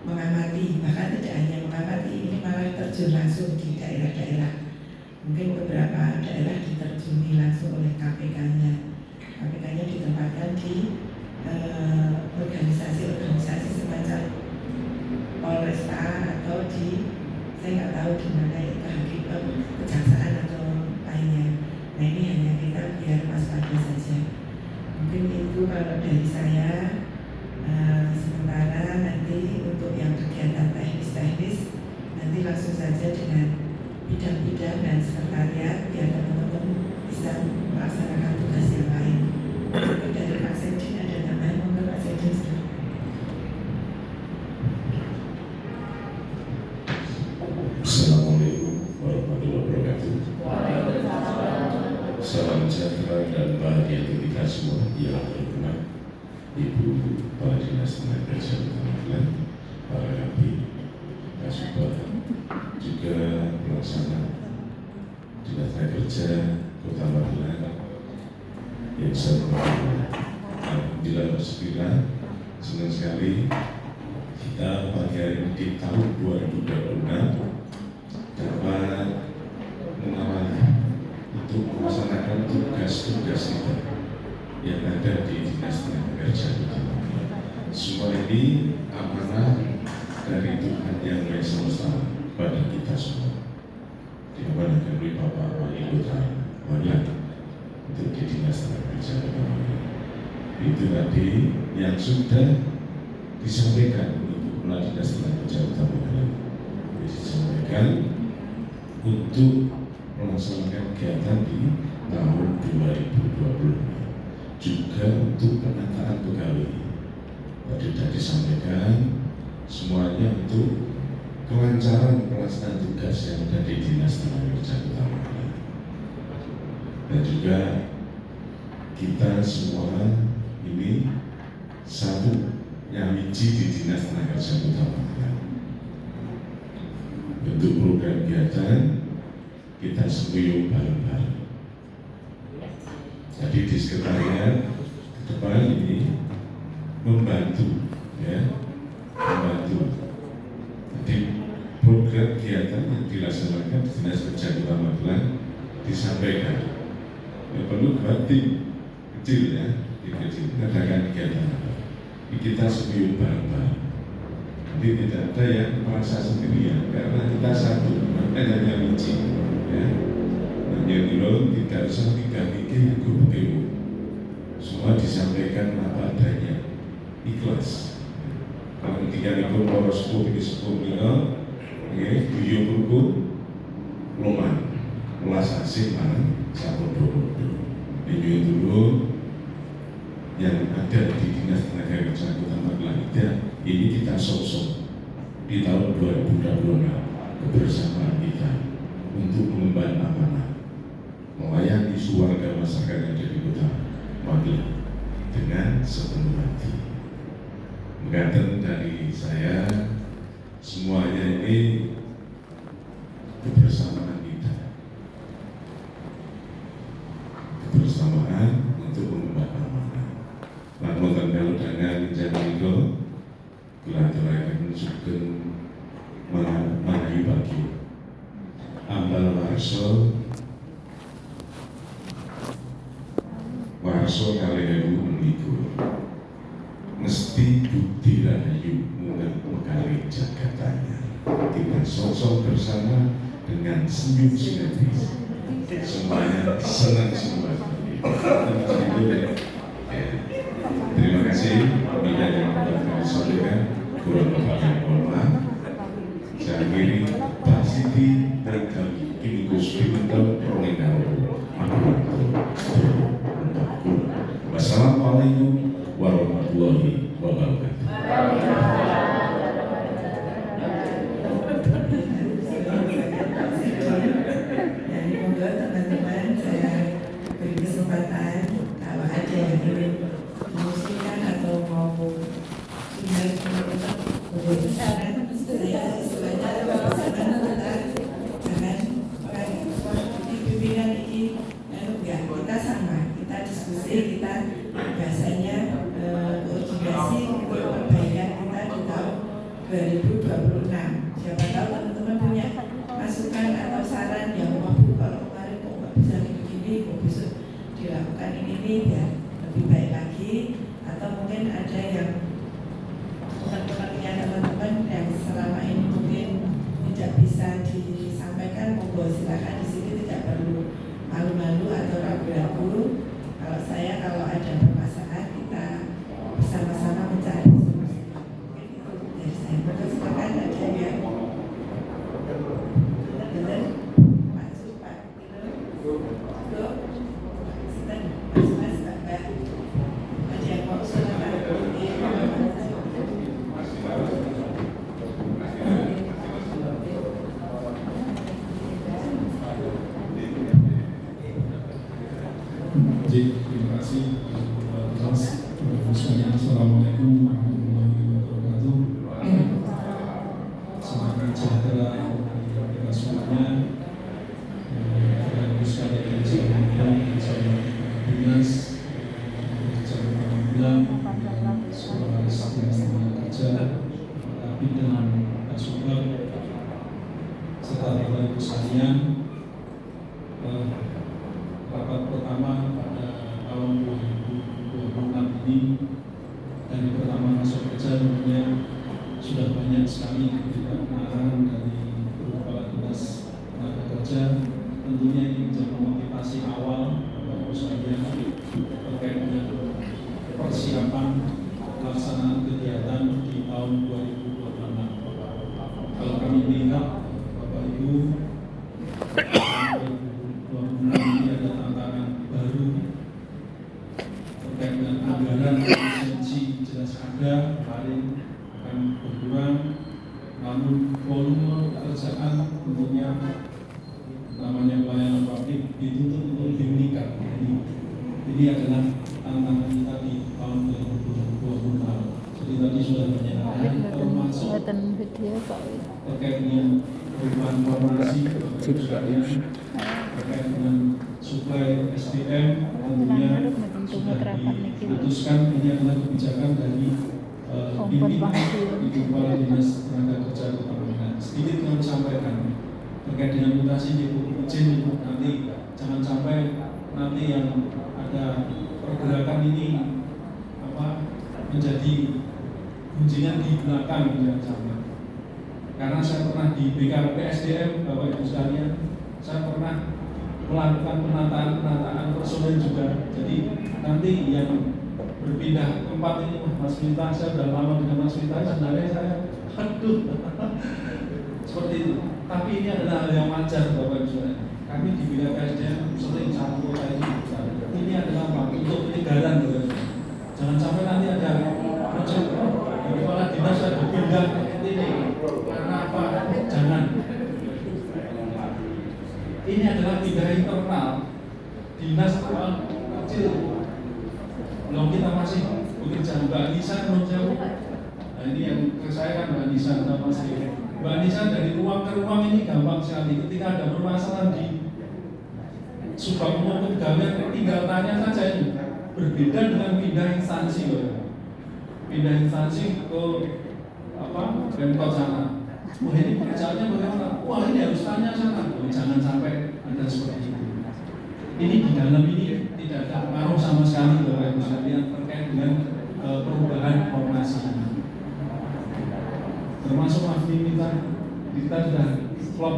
mengamati, bahkan tidak hanya mengamati, ini malah terjun langsung di daerah-daerah. Mungkin beberapa daerah diterjuni langsung oleh KPK-nya. KPK-nya ditempatkan di organisasi-organisasi semacam Polresta atau di, saya nggak tahu di mana itu, kehakiman, kejaksaan atau lainnya. Nah, ini hanya kita biar waspada saja. Mungkin itu kalau dari saya. Sementara nanti untuk yang kegiatan teknis-teknis nanti langsung saja dengan bidang-bidang dan sekretariat biar teman-teman bisa melaksanakan tugas yang lain. Dari Pak Sekjen ada tambahan, monggo Pak Sekjen. Assalamualaikum warahmatullahi wabarakatuh. Salam sejahtera dan bahagia untuk kita semua. Ya Allah, Ibu Kepala Dinas Tenaga Kerja Kota Magelang, para Kabid, Kasubag, juga pelaksana Dinas Tenaga Kerja Kota Magelang yang saya hormati. Alhamdulillah bersyukur, senang sekali kita pagi hari ini di tahun 2026 dapat mengawali untuk melaksanakan tugas-tugas kita yang ada di Dinas Tenaga Kerja Kota Magelang. Semua ini amanah dari Tuhan Yang Maha Semesta pada kita semua. Diamanahkan oleh Bapak Wali Kota Magelang untuk di Dinas Tenaga Kerja Kota Magelang. Itu tadi yang sudah disampaikan untuk Kepala Dinas Tenaga Kerja Kota Magelang. Disampaikan untuk melaksanakan kegiatan di tahun 2020, juga untuk penataan pegawai. Tadi sudah disampaikan semuanya untuk kelancaran pelaksanaan tugas yang ada di Dinas Tenaga Kerja Kota Magelang. Dan juga kita semua ini satu yang wiji di Dinas Tenaga Kerja Kota Magelang. Bentuk program kegiatan kita semuyung bareng-bareng. Jadi di sekretariat ke depan ini membantu, ya, membantu. Jadi program kegiatan yang dilaksanakan di Dinas Kerja Kota Magelang disampaikan. Ya, perlu buat tim kecil, ya, tim kecil mengadakan kegiatan apa. Ini kita semuyung bareng-bareng. Jadi tidak ada yang merasa sendirian karena kita satu, makanya hanya wiji, ya. Yang dulu tidak usah mikir itu semua disampaikan apa adanya, ikhlas. Kalau ketika itu poros ini 10 milo, beliau buku loman, ulas asing mana satu dodo. Ini dulu yang ada di Dinas Tenaga Kerja Kota Magelang ini kita sosok di tahun 2026 kebersamaan kita untuk mengemban amanah melayani warga masyarakat yang ada di Kota Magelang dengan sepenuh hati. Mengatakan dari saya, semuanya ini kebersamaan kita, kebersamaan untuk mengemban amanah. Namun kalau dengan jadi itu, kira-kira menunjukkan mengayu bagi ambal warso kalian meniku mesti bukti rahayu mengkali jagatannya. Kita sosok bersama dengan senyum simetris, semuanya senang semua. Terima kasih. Bila yang dapat disampaikan kurang lebih mohon maaf. Saya akhiri Pak Siti dan kami kini Gusti Menteri Permendalu. Wassalamualaikum warahmatullahi wabarakatuh. Jadi monggo teman-teman, saya beri kesempatan kalau ada yang ingin mengusulkan atau mau tinggal boleh saya istilahnya pesanan kita jangan di pimpinan ini enggak, kita sama, kita diskusi, kita biasanya koordinasi untuk perbaikan kita di tahun 2026. Siapa tahu teman-teman punya masukan atau saran yang mau kalau kemarin kok nggak bisa begini, kok bisa dilakukan ini biar lebih baik lagi, atau mungkin ada yang teman-teman yang selama ini mungkin tidak bisa disampaikan, monggo silakan di sini, tidak perlu malu-malu atau ragu-ragu. Kalau ada permasalahan kita bersama-sama mencari solusi. Mungkin itu dari saya. Monggo silakan ada yang benar, Pak Supak, Mas, Mbak, ada yang mau silakan. Terima kasih Mas sekalian, Assalamualaikum warahmatullahi wabarakatuh. Selamat sejahtera kita semuanya. Bapak Ibu sekalian, saya Dinas Bilang sekolah Istana Kerja, Bidang Kasuper, serta Bapak Ibu sekalian. Rapat pertama pada tahun 2026 ini dari pertama masuk kerja tentunya sudah banyak sekali kegiatan dari kepala dinas tenaga kerja. Tentunya ini menjadi motivasi awal Bapak Ibu sekalian terkait dengan persiapan pelaksanaan kegiatan di tahun 2026. Kalau kami lihat Bapak Ibu, 2026 ini ada tantangan baru terkait dengan anggaran. Efisiensi jelas ada, paling akan berkurang, namun volume pekerjaan tentunya namanya pelayanan publik dituntut untuk lebih meningkat. Jadi ini adalah tantangan kita di tahun 2026. Jadi tadi sudah banyak hal termasuk terkait dengan perubahan formasi terkait dengan suplai SDM. Tentunya sudah diputuskan ini adalah kebijakan dari pimpinan Ibu Kepala Dinas Tenaga Kerja Kota Medan. Sedikit kami sampaikan terkait dengan mutasi Ibu izin Ibu, nanti jangan sampai nanti yang ada pergerakan ini menjadi gunjingan di belakang, jangan sampai. Karena saya pernah di BKP SDM, Bapak Ibu sekalian, saya pernah melakukan penataan personel juga. Jadi nanti yang berpindah tempat ini, Mas Minta, saya sudah lama dengan Mas Minta, sebenarnya saya seperti itu. Tapi ini adalah hal yang wajar Bapak Ibu sekalian. Kami di BKP SDM sering satu kota ini adalah apa? Untuk penyegaran Bapak Ibu. Jangan sampai nanti ada proyek kepala dinas ada pindah ini karena apa? Jangan. Ini adalah pindah internal dinas kecil. Belum kita masih bekerja. Mbak Nisa menurut saya, nah ini yang saya kan Mbak Nisa sama Mas Dewi. Mbak Nisa dari ruang ke ruang ini gampang sekali. Ketika ada permasalahan di Subang maupun pegawai, tinggal tanya saja ini. Berbeda dengan pindah instansi, pindah instansi ke Pemkot sana. Wah ini pekerjaannya bagaimana? Wah ini harus tanya sana. Jangan sampai ada seperti itu. Ini di dalam ini tidak ada pengaruh sama sekali Bapak Ibu sekalian terkait dengan perubahan formasi. Termasuk Mas Minta, kita sudah klop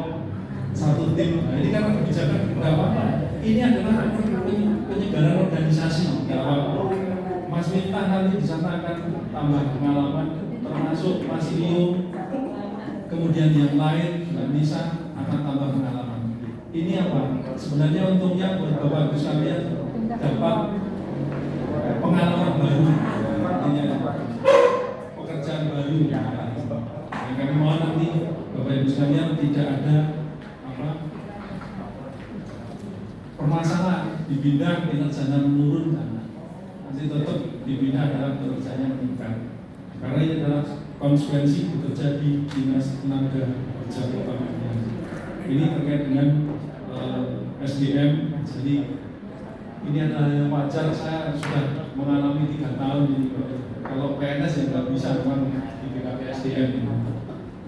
satu tim. Nah, ini kan kebijakan tidak apa-apa. Ini adalah penyegaran organisasi. Tidak apa-apa. Mas Minta nanti di sana akan tambah pengalaman, termasuk Mas Rio, kemudian yang lain, Mbak Nisa akan tambah pengalaman. Ini apa? Sebenarnya untungnya buat Bapak Ibu sekalian dapat pengalaman baru, artinya pekerjaan baru. Yang kami mohon nanti Bapak Ibu sekalian tidak ada permasalahan di bidang kinerjanya menurun, nanti tetap di bidang dalam kinerjanya meningkat. Karena ini adalah konsekuensi bekerja di Dinas Tenaga Kerja Kota Medan. Ini terkait dengan SDM. Jadi ini adalah yang wajar. Saya sudah mengalami 3 tahun ini. Kalau PNS yang nggak bisa memang di BKP SDM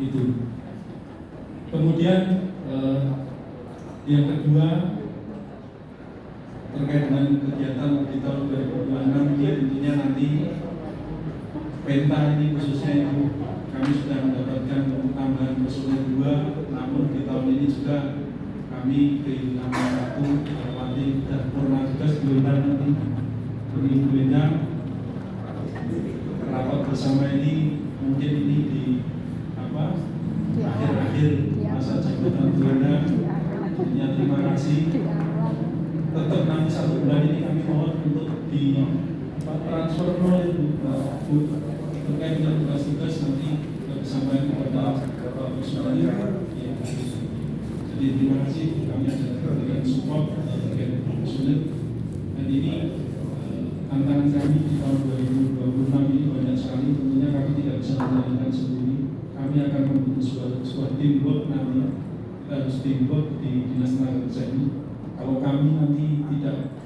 itu. Kemudian yang kedua terkait dengan kegiatan di tahun 2026 ini tentunya nanti penta ini khususnya itu kami sudah mendapatkan tambahan personel 2, namun di tahun ini juga kami kehilangan 1 nanti sudah purna tugas bulan nanti ini beda rapat bersama ini mungkin ini di akhir-akhir masa jabatan Buana. Terima kasih. Tetap nanti 1 bulan ini kami mohon untuk di transfer terkait dengan tugas-tugas nanti kita sampaikan kepada Bapak Presiden. Jadi terima kasih kami ada memberikan support terkait sulit dan ini tantangan kami di tahun 2020 bisa menjalankan sendiri. Kami akan membentuk sebuah teamwork nanti. Kita harus teamwork di Dinas Tenaga Kerja ini. Kalau kami nanti tidak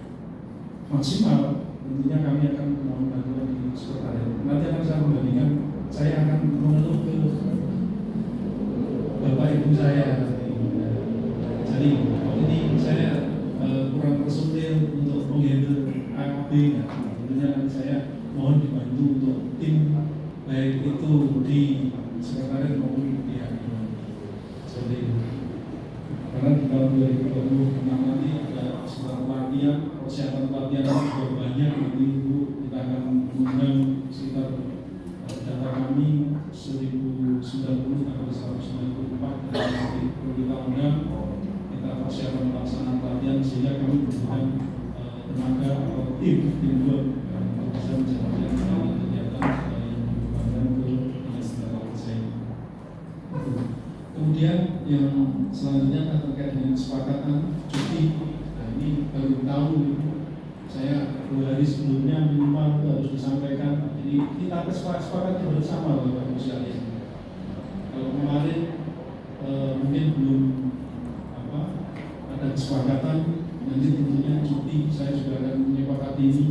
maksimal, tentunya kami akan mohon bantuan di sekretariat. Nanti akan saya kembalikan, saya akan mengeluh ke Bapak Ibu saya. Jadi ini saya kurang personil untuk menghandle AKB. Tentunya nanti saya mohon dibantu untuk tim baik itu di sekretariat maupun di HKB. Seperti itu. Karena di tahun 2026 nanti ada sebuah pelatihan, persiapan pelatihan juga banyak. Nanti Ibu kita akan mengundang sekitar data kami 1090 atau 194 dan nanti perlu kita undang, kita persiapan pelaksanaan pelatihan sehingga kami membutuhkan tenaga atau tim buat untuk bisa menjalankan kegiatan yang dikembangkan ke Dinas Tenaga Kerja ini. Kemudian yang selanjutnya terkait dengan kesepakatan cuti. Nah ini baru tahu, saya 2 hari sebelumnya minimal itu harus disampaikan. Jadi kita kesepakatan bersama Bapak Ibu sekalian. Kalau kemarin mungkin belum ada kesepakatan, nanti tentunya cuti saya juga akan menyepakati ini.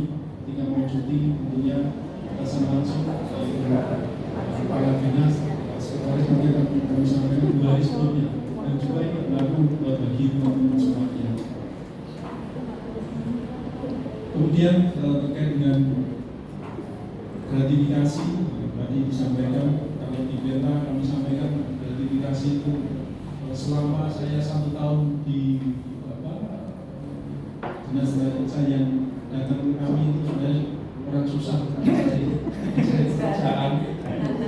Ketika mau cuti tentunya atasan langsung kepala dinas sekretaris nanti akan kami sampaikan 2 hari sebelumnya, dan juga ini berlaku bagi teman-teman semuanya. Kemudian terkait dengan gratifikasi, tadi disampaikan kalau di Beta kami sampaikan gratifikasi itu selama saya 1 tahun di Dinas Tenaga Kerja yang datang ke kami itu sebenarnya orang susah pekerjaan.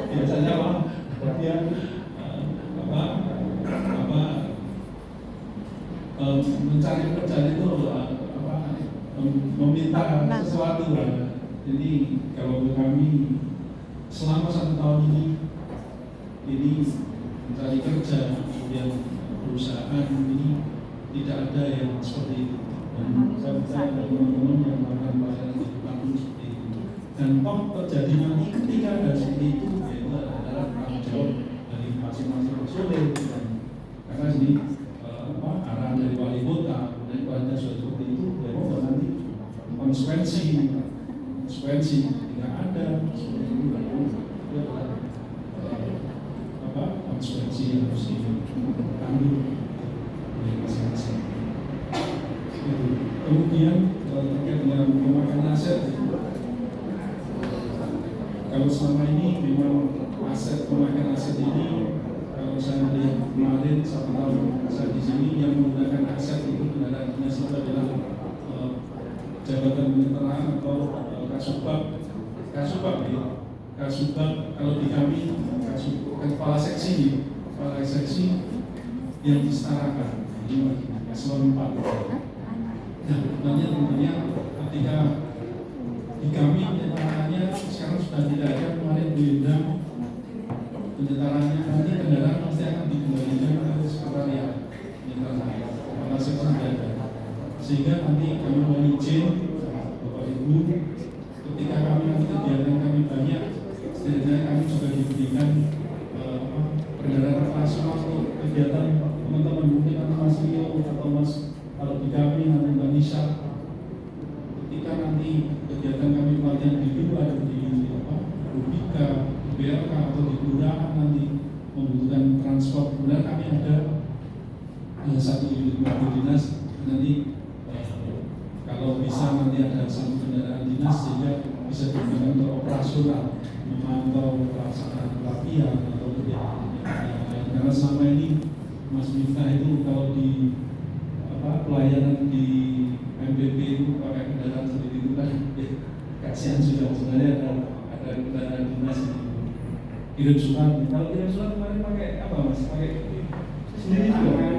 Biasanya dia mencari pekerjaan itu meminta sesuatu. Jadi kalau kami selama 1 tahun ini mencari kerja, kemudian perusahaan ini tidak ada yang seperti itu. Dan saya percaya teman-teman yang melakukan pelayanan di depan seperti itu. Dan terjadi nanti ketika ada seperti itu, yaitu adalah tanggung jawab dari masing-masing personil. Karena ini arahan dari wali kota, dan keluarga sudah seperti itu, bahwa nanti konsekuensi tidak ada seperti itu, konsekuensi yang harus ditanggung oleh masing-masing. Kemudian terkait dengan pemakaian aset, kalau selama ini memang pemakaian aset ini, kalau saya lihat kemarin 1 tahun saya di sini yang menggunakan aset itu kendaraan dinas itu adalah jabatan veteran atau kasubag kalau di kami kepala seksi yang disetarakan ini eselon 4. Nah, tentunya ketika di kami penyetaraannya sekarang sudah tidak ada, kemarin diundang penyetaraannya, nanti kendaraan pasti akan dikembalikan ke sekretariat kepala seksi ada. Sehingga nanti kami mohon izin Bapak Ibu, ketika kami nanti kegiatan kami banyak, setidaknya kami juga diberikan kendaraan operasional untuk kegiatan teman-teman, mungkin Mas Rio atau Mas, kalau di kami nanti Mbak Nisa, ketika nanti kegiatan kami pelatihan di luar di Rubika, di BLK atau di kelurahan nanti membutuhkan transport, kemudian kami ada 1 unit mobil dinas nanti kalau bisa nanti ada 1 kendaraan dinas sehingga bisa digunakan untuk operasional, memantau pelaksanaan pelatihan atau kegiatan yang lain. Karena selama ini Mas Miftah itu kalau di pelayanan di MBP itu pakai kendaraan seperti itu kan kasihan sudah, sebenarnya ada kendaraan dinas kirim surat. Kalau kirim surat kemarin pakai apa Mas? Pakai sendiri juga.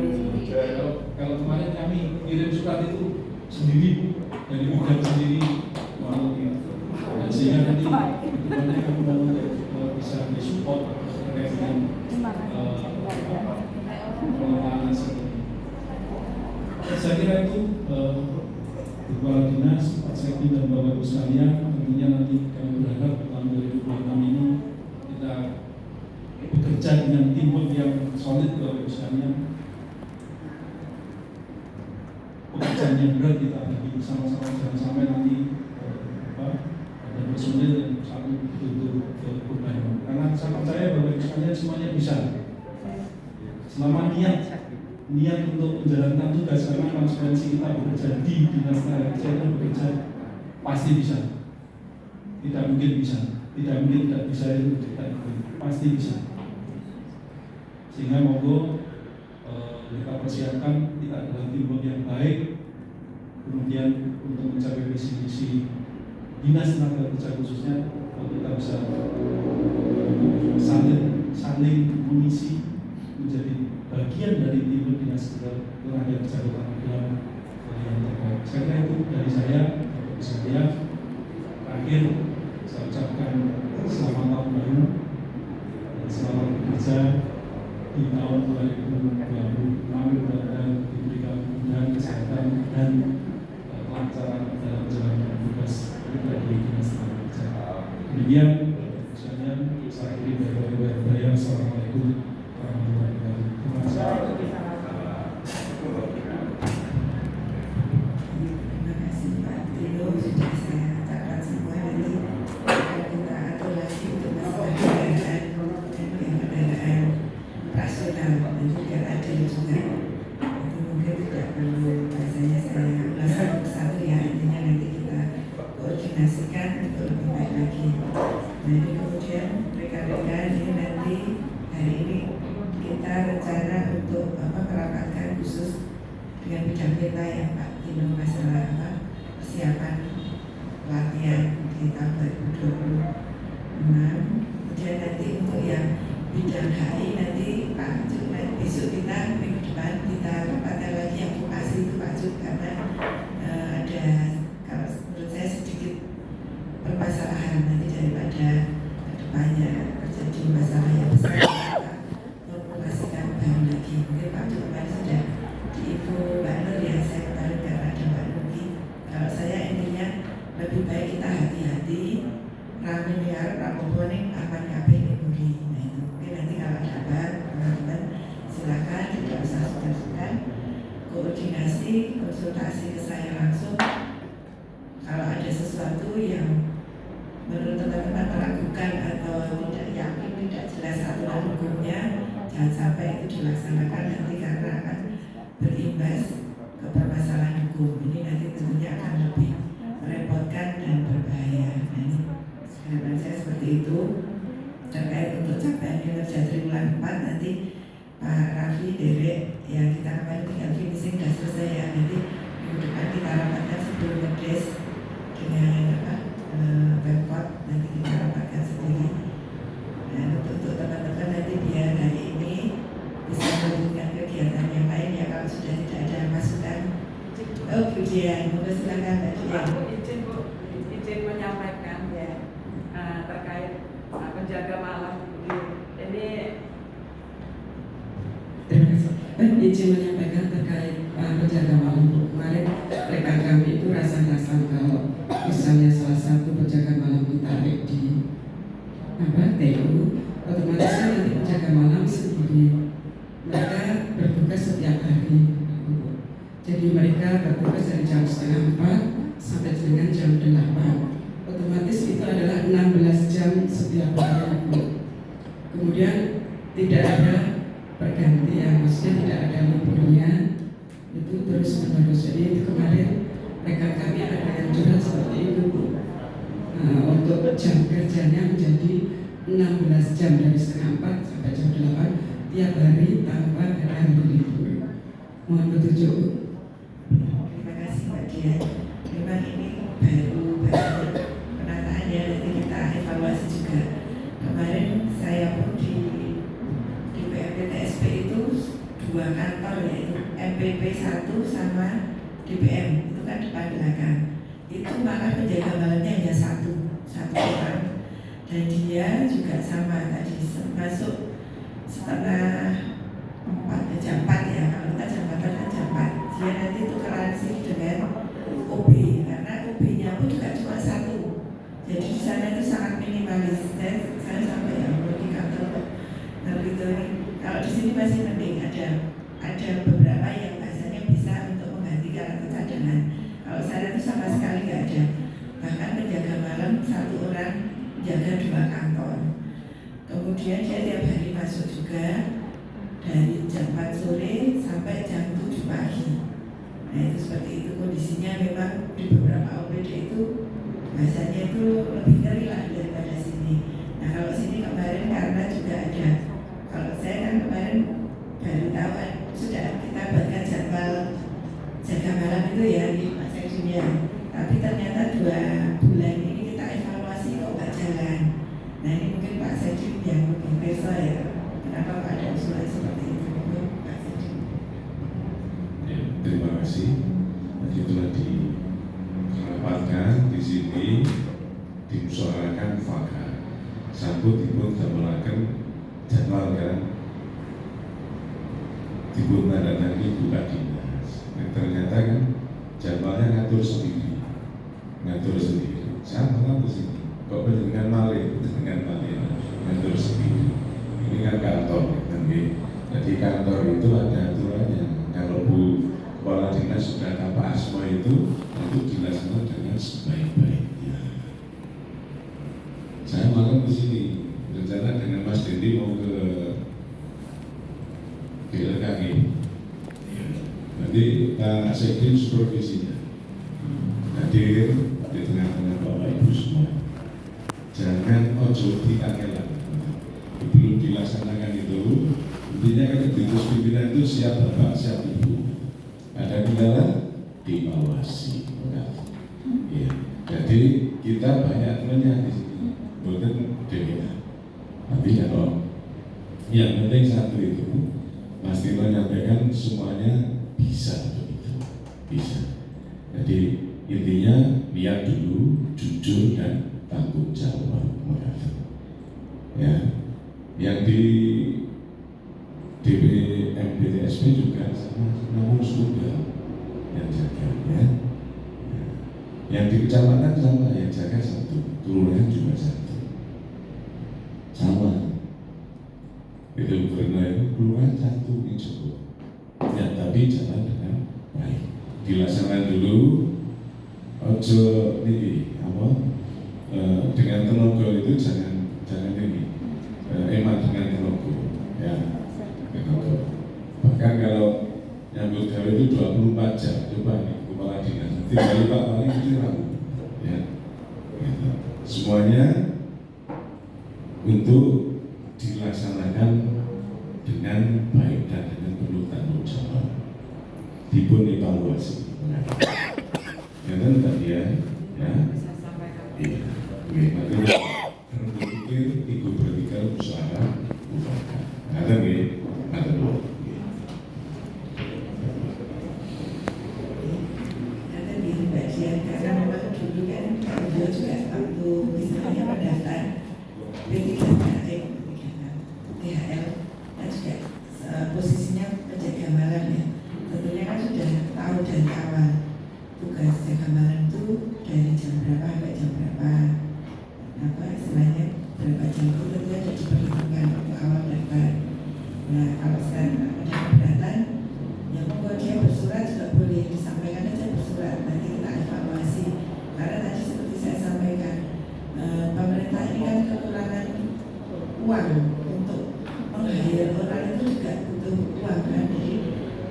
Kalau kemarin kami kirim surat itu sendiri dari gudang sendiri, dan sehingga nanti kedepannya kami mau bisa disupport terkait dengan pengelolaan aset. Saya kira itu Kepala Dinas, Pak Sekti dan Bapak Ibu sekalian, tentunya nanti kami berharap tahun 2026 ini kita bekerja dengan teamwork yang solid Bapak Ibu sekalian. Pekerjaan yang berat kita bagi bersama-sama, jangan sampai nanti ada personil yang satu untuk beban. Karena saya percaya Bapak Ibu sekalian semuanya bisa. Selama niat untuk menjalankan tugas, karena konsekuensi kita bekerja di dinas tenaga kerja itu bekerja pasti bisa. Tidak mungkin tidak bisa itu pasti bisa. Sehingga monggo kita persiapkan kita dalam teamwork yang baik, kemudian untuk mencapai visi misi dinas tenaga kerja khususnya, kita bisa saling mengisi menjadi bagian dari tim dinas tenaga kerja Kota Magelang yang terbaik. Saya kira itu dari saya. Saya terakhir saya ucapkan selamat tahun baru dan selamat bekerja di tahun 2026. Mudah-mudahan diberikan kemudahan, kesehatan dan kelancaran dalam menjalankan tugas kita di dinas tenaga kerja. Demikian, saya akhiri dari Assalamualaikum warahmatullahi wabarakatuh. Terima kasih. Terima kasih Pak Tino, sudah saya catat semua, nanti akan kita atur lagi untuk masalah kendaraan rasional, nanti biar adil juga. Itu mungkin tidak perlu bahasanya saya ulas satu ya, intinya nanti kita koordinasikan untuk lebih baik lagi. Nah ini kemudian rekan-rekan ini nanti hari ini kita rencana untuk merapatkan khusus dengan bidang kita yang Pak Tino masalah persiapan pelatihan di tahun 2026. Kemudian nanti untuk yang bidang HI nanti Pak Cuk, besok kita minggu depan kita rapatkan lagi yang vokasi itu Pak Cuk, karena ada kalau menurut saya sedikit permasalahan nanti daripada kedepannya terjadi masalah yang besar, kita formulasikan baru lagi. Mungkin Pak Cuk kemarin sudah diinfo Mbak Nur ya, saya kemarin karena ada Mbak Nuki. Kalau saya intinya lebih baik kita hati-hati, ramen ya, rapoponing aman kabeh memori. Nah itu mungkin nanti kalau ada apa teman-teman silakan, tidak usah sungkan-sungkan, koordinasi, konsultasi ke saya langsung. Kalau ada sesuatu yang menurut teman-teman meragukan atau tidak yakin, tidak jelas aturan hukumnya, jangan sampai itu dilaksanakan nanti karena akan berimbas ke permasalahan hukum. Ini nanti tentunya akan lebih merepotkan dan berbahaya. Nah ini harapan saya seperti itu. Terkait untuk capaian kinerja triwulan 4 nanti Pak Raffi, Derek yang kita kemarin tinggal finishing sudah selesai ya. Nanti minggu depan kita rapatkan sebelum ngedes dengan Pemkot, nanti kita rapatkan sendiri. Nah untuk teman-teman nanti biar hari ini bisa melanjutkan kegiatan yang lain ya, kalau sudah tidak ada masukan. Oh Bu Dian, mohon silakan Mbak Dian. Aku izin menyampaikan ya terkait penjaga malam ini. Terima kasih. Izin menyampaikan terkait penjaga malam. Kemarin rekan kami itu rasa-rasan kalau misalnya salah satu penjaga malam ditarik di TU, otomatis kan nanti penjaga malam sendiri. Mereka bertugas setiap hari. Jadi mereka bertugas dari jam 3:30 sampai dengan jam 8. Otomatis itu adalah 16 jam setiap hari. Kemudian tidak ada pergantian, maksudnya tidak ada liburnya, itu terus menerus. Jadi itu kemarin rekan kami ada yang curhat seperti itu. Untuk jam kerjanya menjadi 16 jam dari 3:30 sampai jam 8 tiap hari tanpa ada hari libur. Mohon petunjuk. Terima kasih Mbak Dian. Memang ini baru penataan ya, nanti kita evaluasi juga. Kemarin saya pun di PMPTSP itu 2 kantor, yaitu MPP 1 sama DPM, itu kan depan belakang. Itu malah penjaga malamnya hanya satu orang, dan dia juga sama tadi masuk setengah 4 jam 4 ya, kalau kita jam 4 kan jam 4. Dia nanti tukeran shift dengan OB, karena OB-nya pun juga cuma satu. Jadi di sana itu sangat minimalis. Saya sampai ya masih mending ada beberapa yang bahasanya bisa untuk menggantikan atau cadangan. Kalau saya itu sama sekali nggak ada. Bahkan penjaga malam satu orang jaga 2 kantor. Kemudian dia tiap hari masuk juga dari jam 4 sore sampai jam 7 pagi. Nah itu seperti itu kondisinya. Memang di beberapa OPD itu bahasanya itu lebih ngeri lah daripada sini. Nah kalau sini kemarin karena juga ada, kalau saya kan kemarin baru tahu sudah kita buatkan jadwal jaga malam itu ya di Pak Sekdinya. Tapi ternyata 2 bulan ini kita evaluasi kok nggak jalan. Nah ini mungkin Pak Sekdi yang lebih perso ya. Kenapa Pak ada usulan seperti itu? Pak Sekdi. Ya, terima kasih. Tadi telah dirapatkan di sini, dimusyawarahkan fakta. Satu dipun damelaken jadwal kan, dipun tandani buka dinas. Nah, ternyata kan jadwalnya ngatur sendiri. Saya mengaku sini. Kok dengan malih, ngatur sendiri. Ini kan kantor, kan? Jadi kantor itu ada aturannya. Kalau Bu Kepala Dinas sudah tanpa asma itu dilaksanakan dengan sebaik-baiknya. Saya malam di sini rencana dengan Mas Dendi mau ke DLKG. Nanti Pak Sekjen supervisinya hadir di tengah-tengah Bapak Ibu semua. Jangan ojo dikangelan. Belum dilaksanakan itu, intinya kan diurus pimpinan itu siap Bapak, siap Ibu. Ada kendala, diawasi. Ya. Jadi kita banyak temannya di sini, bukan demikian. Tapi kalau yang penting satu itu, Mas Tino menyampaikan semuanya bisa begitu, bisa. Jadi intinya lihat dulu, jujur dan tanggung jawab. Ya, yang di DPMBTSP juga namun sudah yang jaga ya. Yang di kecamatan sama yang jaga 1, kelurahan juga 1 sama. Itu karena itu kelurahan 1 yang cukup. Ya tapi jalan dengan baik. Dilaksanakan dulu. Ojo ini apa? Dengan tenaga itu jangan ini. Emak dengan tenaga ya. Bahkan kalau nyambut gawe itu 24 jam, coba nih Kepala Dinas nanti kali Pak paling itu ragu ya. Semuanya untuk dilaksanakan dengan baik dan dengan penuh tanggung jawab. Dipun evaluasi. Ya kan tadi ya. Bisa sampaikan. Iya. Makanya berpikir ikut berpikir usaha usaha. Ada nggih? Ada dulu. Ada di bagian karena memang dulu kan beliau juga waktu misalnya pendaftar P3K THL dan juga posisinya penjaga malam ya. Tentunya kan sudah tahu dari awal tugas jaga malam itu dari jam berapa sampai jam berapa. Apa istilahnya berapa jam itu tentunya sudah diperhitungkan waktu awal daftar. Nah kalau sekarang ada keberatan, ya monggo dia bersurat juga boleh, disampaikan aja bersurat, nanti kita evaluasi. Karena tadi seperti saya sampaikan, pemerintah ini kan kekurangan uang untuk meng-hire orang itu juga butuh uang kan. Jadi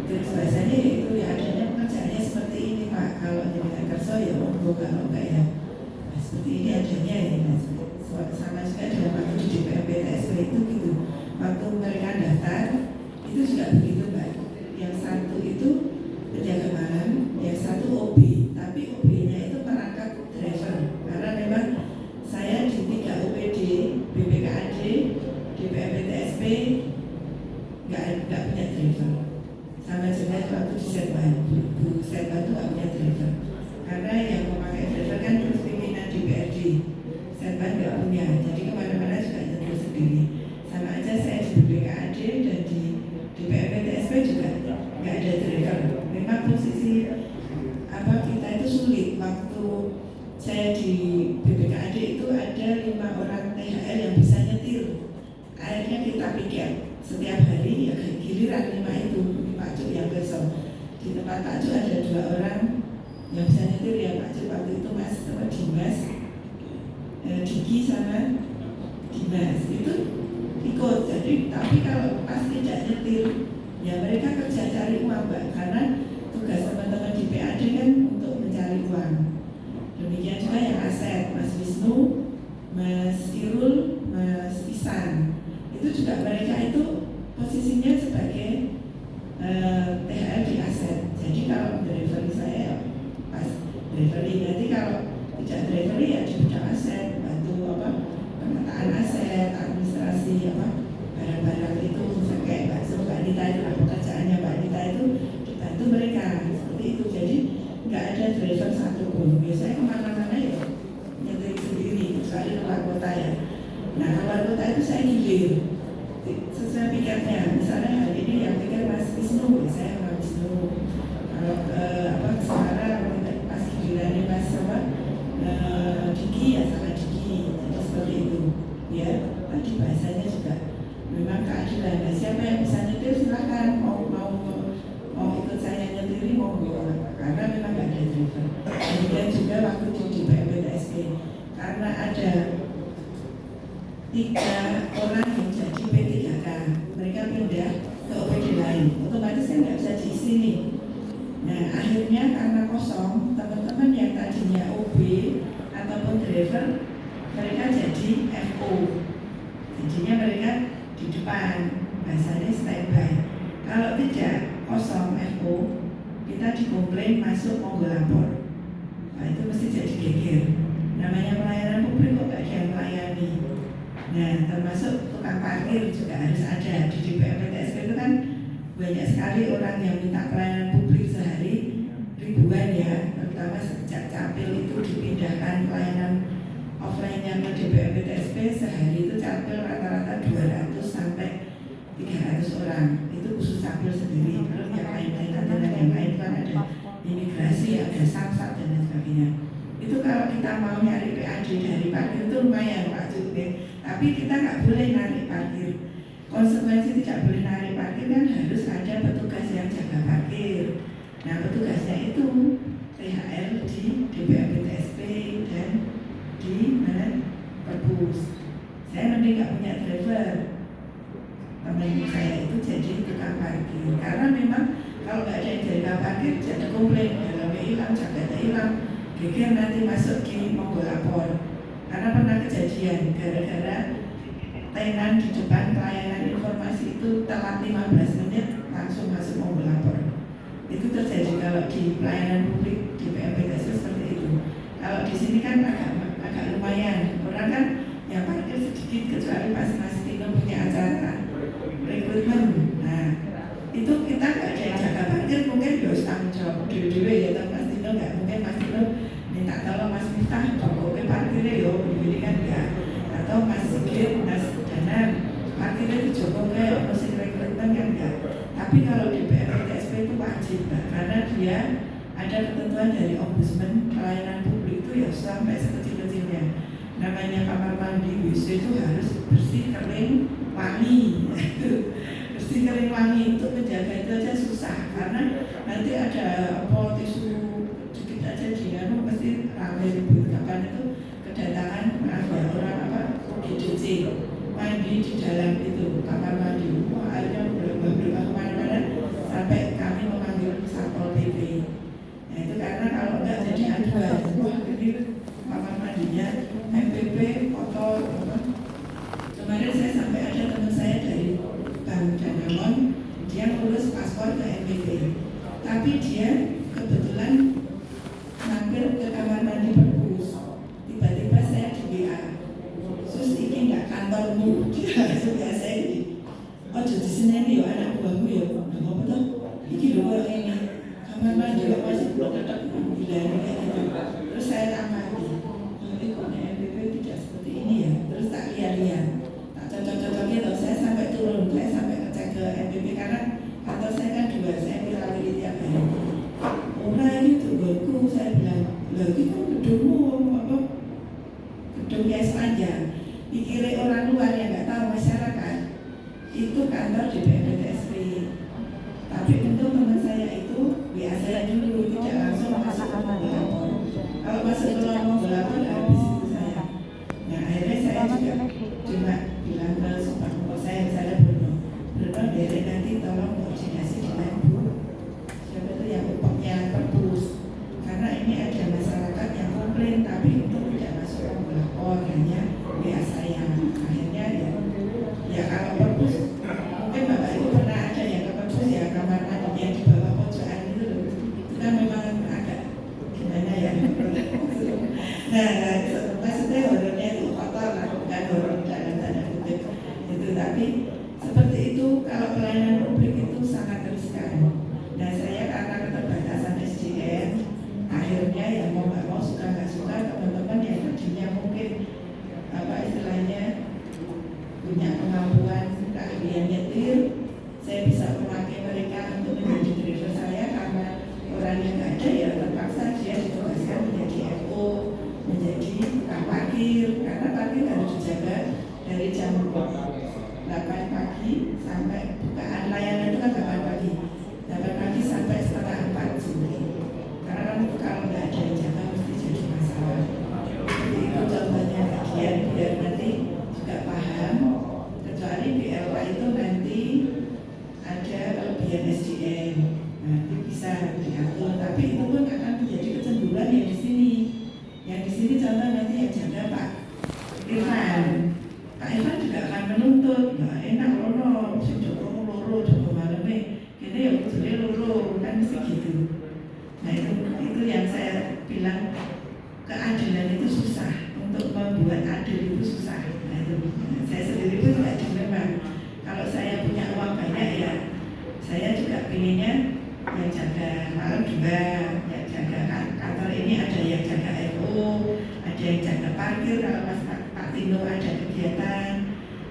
biasanya itu ya adanya pekerjaannya seperti ini Pak. Kalau dengan kerso ya monggo, kalau enggak ya seperti ini adanya ya. Sama juga dalam waktu di DPMBTSP itu gitu. Waktu mereka daftar itu juga begitu Mbak. Yang 1 itu penjaga malam, yang 1 OB. Tapi OB-nya itu merangkap driver. Karena memang saya di 3 OPD, BPKAD, DPMBTSP nggak punya driver. Sama juga waktu di Setban, Bu Setban itu nggak punya driver. Karena yang memakai driver kan terus pimpinan DPRD. Setban nggak punya, jadi kemana-mana juga nyetir sendiri. Sama aja saya di BPKAD dan di DPMBTSP juga nggak ada driver. Memang posisi apa kita itu sulit. Waktu saya di BPKAD itu ada 5 orang THL yang bisa nyetir. Akhirnya kita pikir setiap hari ya giliran 5 itu, ini Pak Cuk yang besok. Di tempat Pak Cuk ada 2 orang yang bisa nyetir ya Pak Cuk waktu itu Mas Dimas, Diki sama Dimas itu ikut. Jadi tapi kalau pas tidak nyetir ya mereka kerja cari uang Mbak, karena tugas teman-teman di PAD kan untuk mencari uang. Demikian juga yang aset Mas Wisnu, Mas Irul, Mas Isan, itu juga mereka itu posisinya sebagai THR di aset. Jadi kalau delivery saya pas delivery, nanti kalau tidak delivery ya di bidang aset, bantu pemetaan aset, administrasi barang-barang itu, kayak Mbak Nita itu lah pekerjaannya Mbak Nita itu dibantu mereka seperti itu. Jadi nggak ada driver satupun. Biasanya kemana-mana ya nyetir sendiri, kecuali luar kota ya. Nah luar kota itu saya gilir sesuai pikirnya. Misalnya hari ini yang pikir Mas Wisnu, saya Mas Wisnu. Kalau sekarang pas giliran Mas Diki ya sama Diki. Jadi seperti itu. Ya, tadi bahasanya juga memang keadilan. Nah, siapa yang bisa nyetir silakan, mau ikut saya nyetiri monggo, karena memang nggak ada driver. Kemudian juga waktu di PMPTSP karena ada 3 orang yang jadi P3K, mereka pindah ke OPD lain, otomatis kan nggak bisa diisi nih. Nah akhirnya karena kosong, teman-teman yang tadinya OB ataupun driver mereka jadi FO, jadinya mereka di depan, bahasanya standby. Kalau tidak kosong FO, kita dikomplain masuk monggo lapor. Nah itu mesti jadi geger. Namanya pelayanan publik kok gak ada yang melayani. Nah termasuk tukang parkir juga harus ada. Di PMPTSP itu kan banyak sekali orang yang minta pelayanan publik sehari ribuan ya. Terutama sejak Capil itu dipindahkan pelayanan offline-nya ke PMPTSP, sehari itu Capil rata-rata 200 sampai 300 orang. Itu khusus Capil sendiri. Terus yang lain-lain yang lain kan ada imigrasi, ada samsat dan lain sebagainya. Itu kalau kita mau nyari PAD dari parkir itu lumayan Pak Cukup, tapi kita nggak boleh narik parkir. Konsekuensi tidak boleh narik parkir kan harus ada petugas yang jaga parkir. Nah petugasnya itu THR di DPRPTSP dan di mana Perpus. Saya mending nggak punya driver. Teman saya itu jadi tukang parkir, karena memang kalau nggak ada yang jaga parkir jadi komplain, dalamnya hilang, jagatnya hilang. Geger nanti masuk di monggo lapor. Karena pernah kejadian gara-gara tenan di depan pelayanan informasi itu telat 15 menit langsung masuk monggo lapor. Itu terjadi kalau di pelayanan publik di PMPTSP seperti itu. Kalau di sini kan agak lumayan. Orang kan yang parkir sedikit, kecuali pas Mas Tino punya acara rekrutmen. Nah itu kita nggak ada yang jaga parkir, mungkin harus tanggung jawab dulu ya. Tapi Mas Tino nggak mungkin Mas Tino minta tolong Mas Miftah pokoknya parkirnya yo, ini kan enggak. Atau Mas Sigit, Mas Danan parkirnya di Jokowi, musik rekrutmen kan enggak. Tapi kalau di PMPTSP itu wajib Mbak, karena dia ada ketentuan dari Ombudsman pelayanan publik itu ya sampai sekecil-kecilnya. Namanya kamar mandi WC itu harus bersih, kering, wangi. Bersih, kering, wangi, untuk menjaga itu aja susah, karena nanti ada tisu dikit aja dia mesti ramai ribut. Kapan itu kedatangan orang UGDC mandi di dalam itu kamar mandi, airnya berubah kemana-mana sampai kami memanggil Satpol PP. Nah itu karena kalau enggak jadi aduan, wah ini kamar mandinya MPP kotor. Kemarin saya sampai ada teman saya dari Bank Danamon, dia ngurus paspor ke MPP, tapi dia kebetulan mampir ke kamar mandi Perpus. Tiba-tiba saya di WA, sus ini enggak kantormu. Dia langsung biasa ini, oh jadi sini ya anak buahmu ya, nah apa tuh? Ini loh ini kamar mandi kok masih belum tetap bilang kayak gitu. Terus saya amati, ini kok MPP tidak seperti ini ya. Terus tak lihat-lihat, tak cocok-cocoknya loh. Saya sampai turun, saya sampai ngecek ke MPP karena kantor saya kan 2, saya pilih tiap hari. Orang ini tungguku, saya bilang, lagi kan gedungmu apa? Gedungnya sepanjang. Dikira orang luar yang nggak tahu masyarakat, itu kantor di PMPTSP. Tapi untuk teman saya itu biasanya dulu tidak langsung masuk ke lapor. Kalau masuk ke lapor habis itu saya. Nah akhirnya saya juga cuma bilang ke supporter saya misalnya Bruno dari nanti tolong koordinasi dengan Bu siapa itu yang upahnya perpus, karena ini ada masyarakat yang komplain tapi untuk tidak masuk ke lapor hanya WA saya. Akhirnya ya kalau perpus mungkin Bapak Ibu pernah ada yang ke perpus ya kamar mandinya di bawah pojokan itu loh, itu kan memang agak gimana ya. Nah maksudnya horornya itu kotor lah, bukan horor dalam tanda kutip itu, tapi seperti itu kalau pelayanan publik itu sangat riskan. Nah saya karena keterbatasan SDM akhirnya ya mau nggak mau suka nggak suka teman-teman yang tadinya mungkin apa istilahnya punya kemampuan keahlian nyetir, saya bisa memakai mereka untuk menjadi driver saya karena orangnya nggak ada ya terpaksa dia ditugaskan menjadi FO, menjadi tukang parkir, karena parkir harus dijaga dari jam 8 pagi sampai bukaan layanan itu kan 8 pagi sampai setengah 4 sore, karena kan kalau nggak ada yang jaga mesti jadi masalah. Jadi itu contohnya bagian biar nanti juga paham, kecuali BLK itu nanti ada kelebihan SDM, nanti bisa diatur, tapi itu pun akan menjadi kecenderungan yang di sini. Yang di sini contoh nanti yang jaga Pak Irfan. Pak Irfan juga akan menuntut, nah enak loh, si Joko loro, Joko malamnya, jadi ya jadi loro, kan mesti gitu. Nah itu yang saya bilang keadilan itu susah, untuk membuat adil itu susah. Nah itu saya sendiri pun tidak dilema. Kalau saya punya uang banyak ya, saya juga pinginnya yang jaga malam juga, yang jaga kantor ini ada yang jaga FO, ada yang jaga parkir kalau Mas Pak Tino ada kegiatan.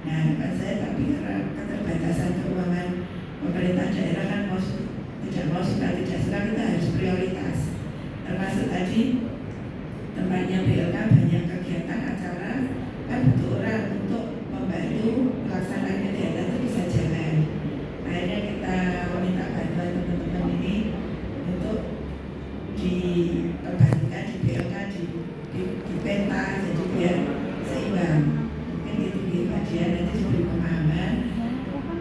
Nah saya tapi karena keterbatasan keuangan pemerintah daerah kan tidak mau suka tidak suka kita harus prioritas. Termasuk tadi tempatnya BLK banyak kegiatan acara, kan butuh orang untuk membantu pelaksanaan kegiatan itu bisa jalan. Akhirnya kita meminta bantuan teman-teman ini untuk diperbantukan di BLK di penta, jadi biar seimbang. Mungkin itu Mbak Dian nanti diberi pemahaman.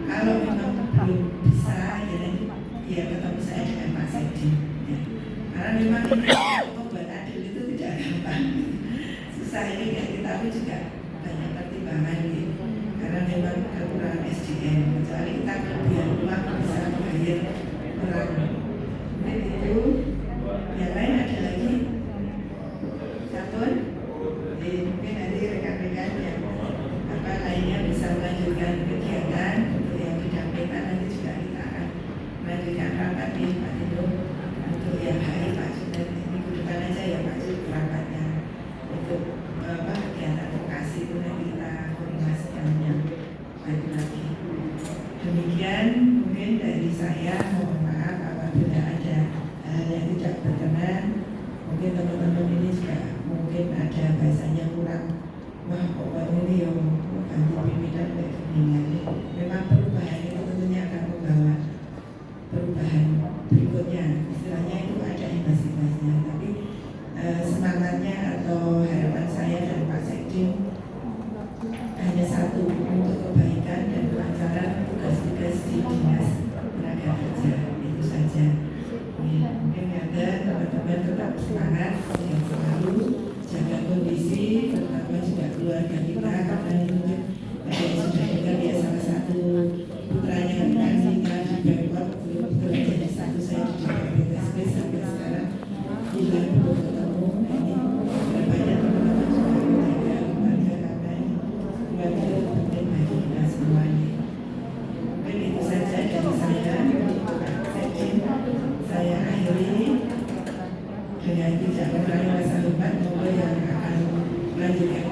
Kalau memang belum bisa ya nanti ya ketemu saya dengan Pak Sekdi ya. Karena memang membuat adil itu tidak gampang, susah ini kayak kita pun juga banyak pertimbangan gitu. Karena memang kekurangan SDM, kecuali kita kelebihan uang bisa membayar orang. Mungkin itu yang lain ada lagi Sabun, mungkin nanti rekan-rekan yang apa lainnya bisa melanjutkan kegiatan untuk yang bidang peta, nanti juga kita akan melanjutkan rapat di Pak Tino untuk yang hari Pak Sudan minggu depan aja ya Pak Sudan rapatnya untuk apa kegiatan vokasi itu nanti kita koordinasikan yang baik lagi. Demikian mungkin dari saya, mohon maaf apabila ada hal yang tidak berkenan. Mungkin teman-teman ini juga mungkin ada bahasanya kurang, wah pokoknya ini yang ganti pimpinan kayak gini. Memang perubahan itu tentunya akan membawa perubahan berikutnya, istilahnya itu ada imbas-imbasnya, tapi semangatnya atau harapan saya dan Pak Sekdi hanya satu, untuk kebaikan dan kelancaran tugas-tugas di dinas tenaga kerja, itu saja. Mungkin ada teman-teman tetap semangat yang selalu jaga kondisi, terutama juga keluarga kita, karena itu ada yang sudah dengar ya salah satu putranya yang tinggal di Bangkok belum jadi satu saya di BPSP sampai sekarang hilang belum ketemu. Ini kedepannya teman-teman juga menjaga keluarga karena ini keluarga itu penting bagi kita semuanya. Mungkin itu saja dari saya. Saya akhiri dengan tidak mengurangi rasa hormat, yang akan melanjutkan